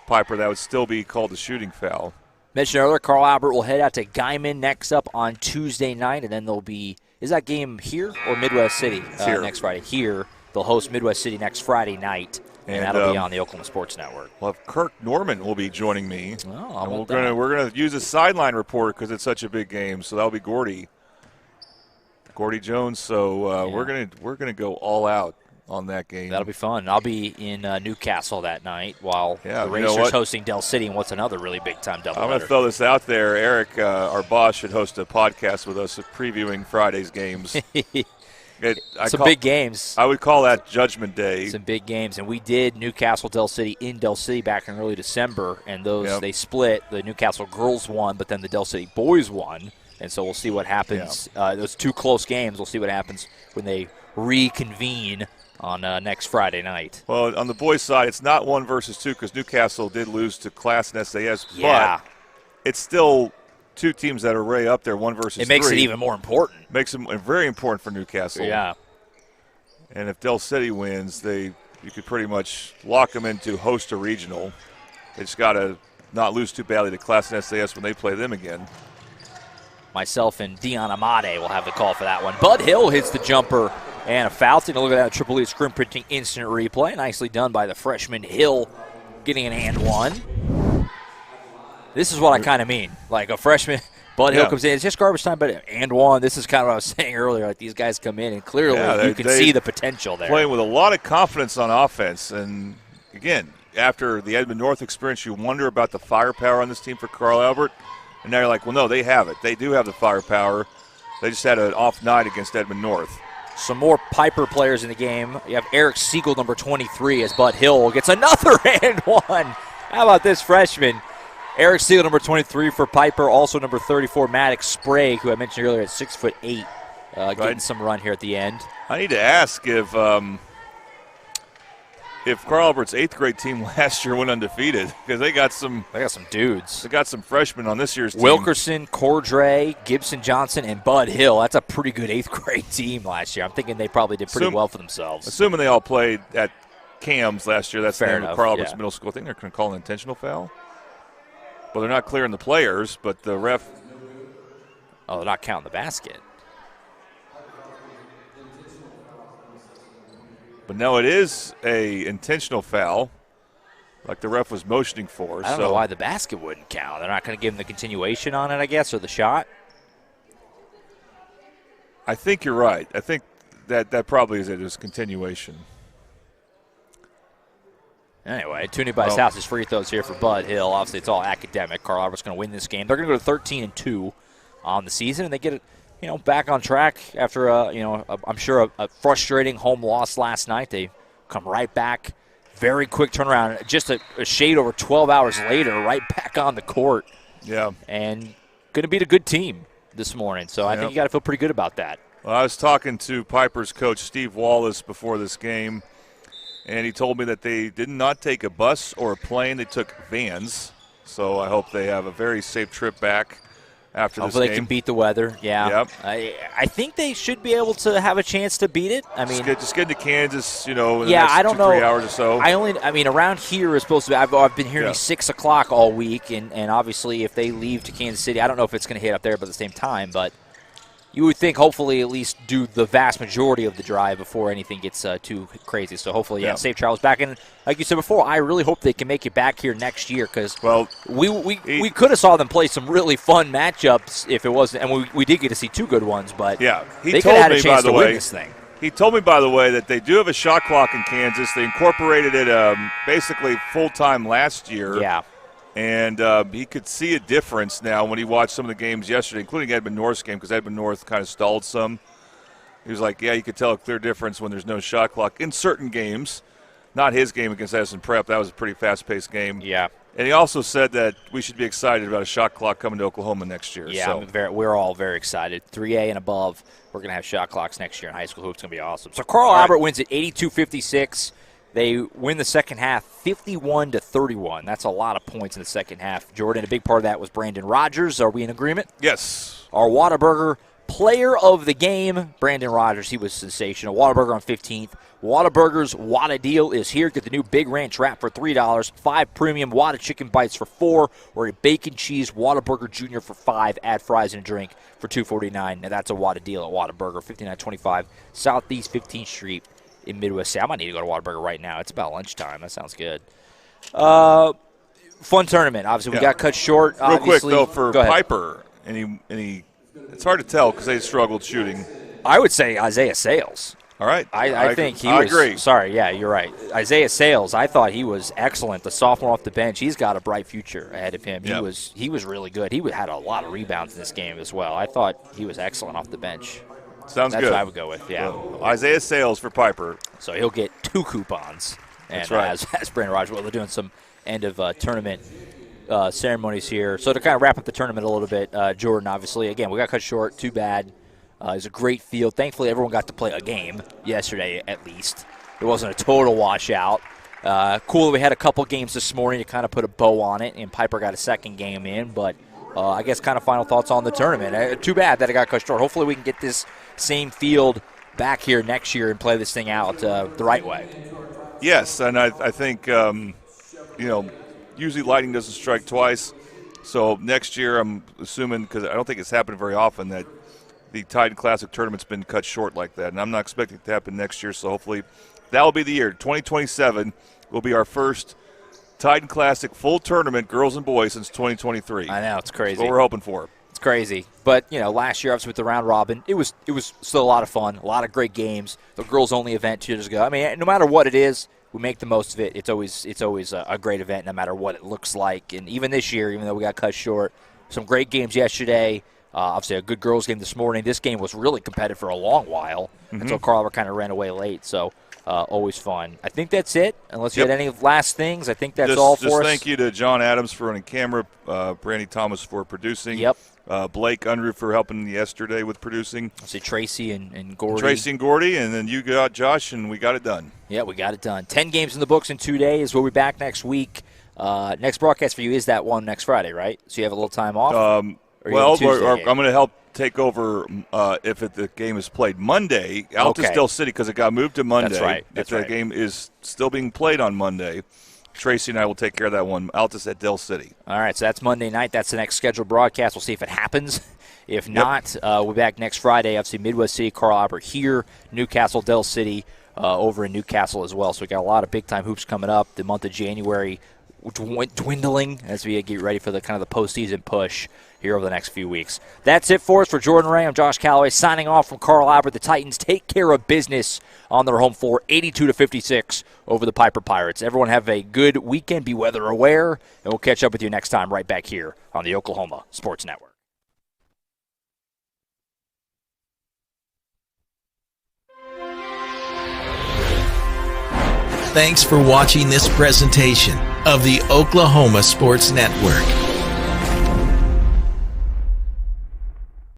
Piper, that would still be called a shooting foul. Mentioned earlier, Carl Albert will head out to Guyman next up on Tuesday night, and then there'll be – is that game here or Midwest City next Friday? Here. They'll host Midwest City next Friday night, and that'll be on the Oklahoma Sports Network. Well, Kirk Norman will be joining me. Oh, we're gonna use a sideline report because it's such a big game. So that'll be Gordy Jones. So we're gonna go all out on that game. That'll be fun. I'll be in Newcastle that night while the Racers hosting Del City, and what's another really big time doubleheader. I'm gonna throw this out there. Eric, our boss, should host a podcast with us previewing Friday's games. Some big games. I would call that Judgment Day. Some big games, and we did Newcastle Del City in Del City back in early December, and they split. The Newcastle girls won, but then the Del City boys won, and so we'll see what happens. Those 2 close games, we'll see what happens when they reconvene on next Friday night. Well, on the boys' side, it's not 1 versus 2 because Newcastle did lose to Class and SAS, but it's still – 2 teams that are way up there, 1 versus 3. It makes it even more important. Makes it very important for Newcastle. Yeah. And if Del City wins, you could pretty much lock them into host a regional. They just got to not lose too badly to Class and SAS when they play them again. Myself and Dion Amade will have the call for that one. Bud Hill hits the jumper and a foul. Take a look at that Triple E screen printing instant replay. Nicely done by the freshman Hill, getting an and one. This is what I kind of mean. Like a freshman, Bud Hill comes in. It's just garbage time, but and one. This is kind of what I was saying earlier. Like these guys come in, and clearly you can see the potential there. Playing with a lot of confidence on offense. And, again, after the Edmond North experience, you wonder about the firepower on this team for Carl Albert. And now you're like, well, no, they have it. They do have the firepower. They just had an off night against Edmond North. Some more Piper players in the game. You have Eric Siegel, number 23, as Bud Hill gets another and one. How about this freshman? Eric Steele, number 23 for Piper. Also number 34, Maddox Sprague, who I mentioned earlier at 6'8", getting some run here at the end. I need to ask if Carl Albert's 8th grade team last year went undefeated because they got some dudes. They got some freshmen on this year's team. Wilkerson, Cordray, Gibson Johnson, and Bud Hill. That's a pretty good 8th grade team last year. I'm thinking they probably did pretty well for themselves. Assuming they all played at Cam's last year. That's the name of Carl Albert's middle school. I think they're going to call an intentional foul. Well, they're not clearing the players, but the ref. Oh, they're not counting the basket. But no, it is a intentional foul, like the ref was motioning for. I don't know why the basket wouldn't count. They're not going to give him the continuation on it, I guess, or the shot. I think you're right. I think that probably is it. It was continuation. Anyway, Toonie by his house is free throws here for Bud Hill. Obviously, it's all academic. Carl Albert's going to win this game. They're going to go to 13-2 on the season, and they get it, back on track after I'm sure a frustrating home loss last night. They come right back Very quick turnaround. Just a shade over 12 hours later, right back on the court. Yeah. And going to beat a good team this morning. So I think you got to feel pretty good about that. Well, I was talking to Piper's coach, Steve Wallace, before this game, and he told me that they did not take a bus or a plane. They took vans. So I hope they have a very safe trip back after this game. Hopefully they can beat the weather. Yeah. Yep. I think they should be able to have a chance to beat it. I mean, just get to Kansas, in the yeah, next I don't 2-3 know. hours or so. I mean, around here is supposed to be. I've been hearing 6 o'clock all week, and obviously if they leave to Kansas City, I don't know if it's going to hit up there by the same time, but you would think hopefully at least do the vast majority of the drive before anything gets too crazy. So hopefully, safe travels back. And like you said before, I really hope they can make it back here next year because we could have saw them play some really fun matchups if it wasn't. And we did get to see 2 good ones, but they could have had a chance to win this thing. He told me, by the way, that they do have a shot clock in Kansas. They incorporated it basically full-time last year. Yeah. And he could see a difference now when he watched some of the games yesterday, including Edmond North's game, because Edmond North kind of stalled some. He was like, you could tell a clear difference when there's no shot clock in certain games. Not his game against Edison Prep. That was a pretty fast-paced game. Yeah. And he also said that we should be excited about a shot clock coming to Oklahoma next year. Yeah, we're all very excited. 3A and above, we're going to have shot clocks next year in high school hoops. It's going to be awesome. So Carl Albert wins at 82-56. They win the second half 51-31. That's a lot of points in the second half. Jordan, a big part of that was Brandon Rogers. Are we in agreement? Yes. Our Whataburger player of the game, Brandon Rogers. He was sensational. Whataburger on 15th. Whataburger's Whata deal is here. Get the new Big Ranch wrap for $3, 5 premium Whata chicken bites for $4, or a bacon cheese Whataburger Jr. for $5. Add fries and a drink for $2.49. Now that's a Whata deal at Whataburger, 5925 Southeast 15th Street in Midwest City. I might need to go to Whataburger right now. It's about lunchtime. That sounds good. Fun tournament. Obviously, we got cut short. Real quick, though, for Piper, any it's hard to tell because they struggled shooting. I would say Isaiah Sales. All right. I think he I was. agree. Sorry, yeah, you're right. Isaiah Sales, I thought he was excellent. The sophomore off the bench, he's got a bright future ahead of him. Yep. He was really good. He had a lot of rebounds in this game as well. I thought he was excellent off the bench. Sounds That's good. what I would go with, yeah. Well, Isaiah Sales for Piper. So he'll get 2 coupons. And That's right. As Brandon Rogers, they're doing some end of tournament ceremonies here. So to kind of wrap up the tournament a little bit, Jordan, obviously, again, we got cut short. Too bad. It was a great field. Thankfully, everyone got to play a game yesterday at least. It wasn't a total washout. Cool that we had a couple games this morning to kind of put a bow on it, and Piper got a second game in. But I guess kind of final thoughts on the tournament. Too bad that it got cut short. Hopefully we can get this same field back here next year and play this thing out the right way. Yes, and I think, usually lightning doesn't strike twice. So next year I'm assuming, because I don't think it's happened very often, that the Titan Classic tournament's been cut short like that. And I'm not expecting it to happen next year, so hopefully that will be the year. 2027 will be our first Titan Classic full tournament, girls and boys, since 2023. I know, it's crazy. That's what we're hoping for. It's crazy. But, last year, obviously, with the round robin, it was still a lot of fun, a lot of great games. The girls-only event 2 years ago. I mean, no matter what it is, we make the most of it. It's always a great event, no matter what it looks like. And even this year, even though we got cut short, some great games yesterday. Obviously, a good girls game this morning. This game was really competitive for a long while until Carl Albert kind of ran away late. So, always fun. I think that's it. Unless you had any last things, I think that's all for us. Just thank you to John Adams for running camera, Brandy Thomas for producing. Yep. Blake Unruh for helping yesterday with producing. I say Tracy and Gordy. Tracy and Gordy, and then you got Josh, and we got it done. Yeah, we got it done. 10 games in the books in 2 days. We'll be back next week. Next broadcast for you is that one next Friday, right? So you have a little time off? I'm going to help take over if the game is played Monday. Altus Del City, because it got moved to Monday. That's right. If the game is still being played on Monday, Tracy and I will take care of that one. Altus at Del City. All right, so that's Monday night. That's the next scheduled broadcast. We'll see if it happens. If not, we'll be back next Friday. Obviously, Midwest City, Carl Albert here, Newcastle, Del City over in Newcastle as well. So we got a lot of big-time hoops coming up. The month of January dwindling as we get ready for the kind of the postseason push here over the next few weeks. That's it for us. For Jordan Ray, I'm Josh Calloway signing off from Carl Albert. The Titans take care of business on their home floor, 82-56 over the Piper Pirates. Everyone have a good weekend. Be weather aware, and we'll catch up with you next time right back here on the Oklahoma Sports Network. Thanks for watching this presentation of the Oklahoma Sports Network.